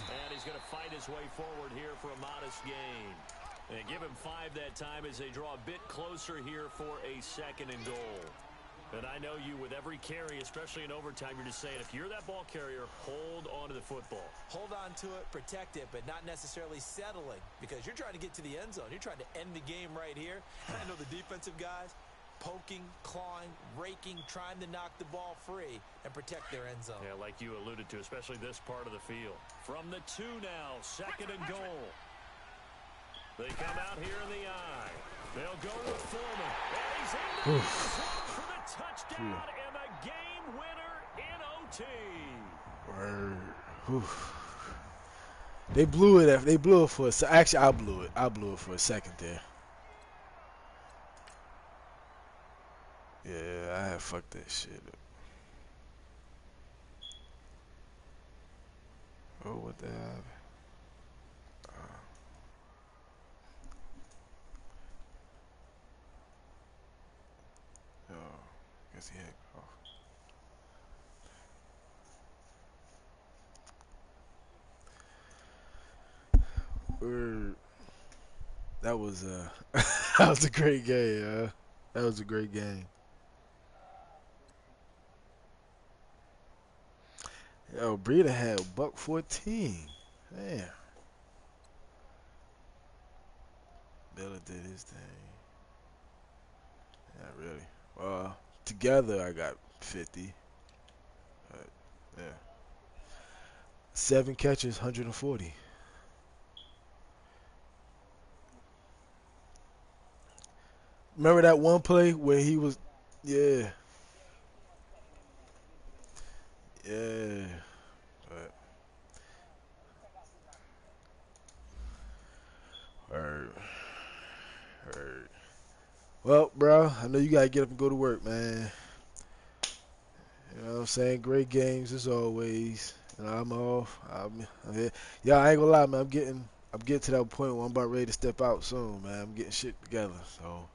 And he's going to fight his way forward here for a modest gain. And give him 5 that time as they draw a bit closer here for a 2nd and goal. And I know you, with every carry, especially in overtime, you're just saying, if you're that ball carrier, hold on to the football. Hold on to it, protect it, but not necessarily settling, because you're trying to get to the end zone. You're trying to end the game right here. I know the defensive guys, poking, clawing, raking, trying to knock the ball free and protect their end zone. Yeah, like you alluded to, especially this part of the field. From the 2 now, 2nd and goal. They come out here in the eye. They'll go with Foreman. And he's in the for the touchdown and the game winner in OT. Word. They blew it. They blew it for a second. Actually, I blew it. I blew it for a second there. Yeah, I had fucked that shit up. Oh, what the hell? Oh, guess he had off. Word. That was that was a great game. That was a great game. Yo, Breida had $114. Damn. Miller did his thing. Not really. Well, together I got 50. Yeah. 7 catches, 140. Remember that one play where he was, yeah, yeah. But, heard. Well, bro, I know you gotta get up and go to work, man. You know what I'm saying? Great games as always. You know, I'm off. I'm here. Yeah, I ain't gonna lie, man. I'm getting to that point where I'm about ready to step out soon, man. I'm getting shit together. So,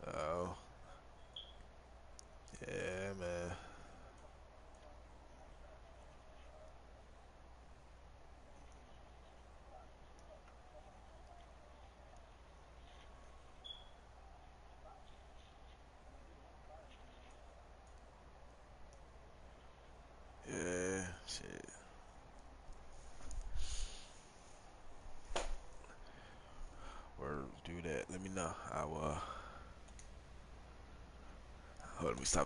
uh, yeah, man. Yeah, shit. Or do that. Let me know. I will. Hold on, let me stop.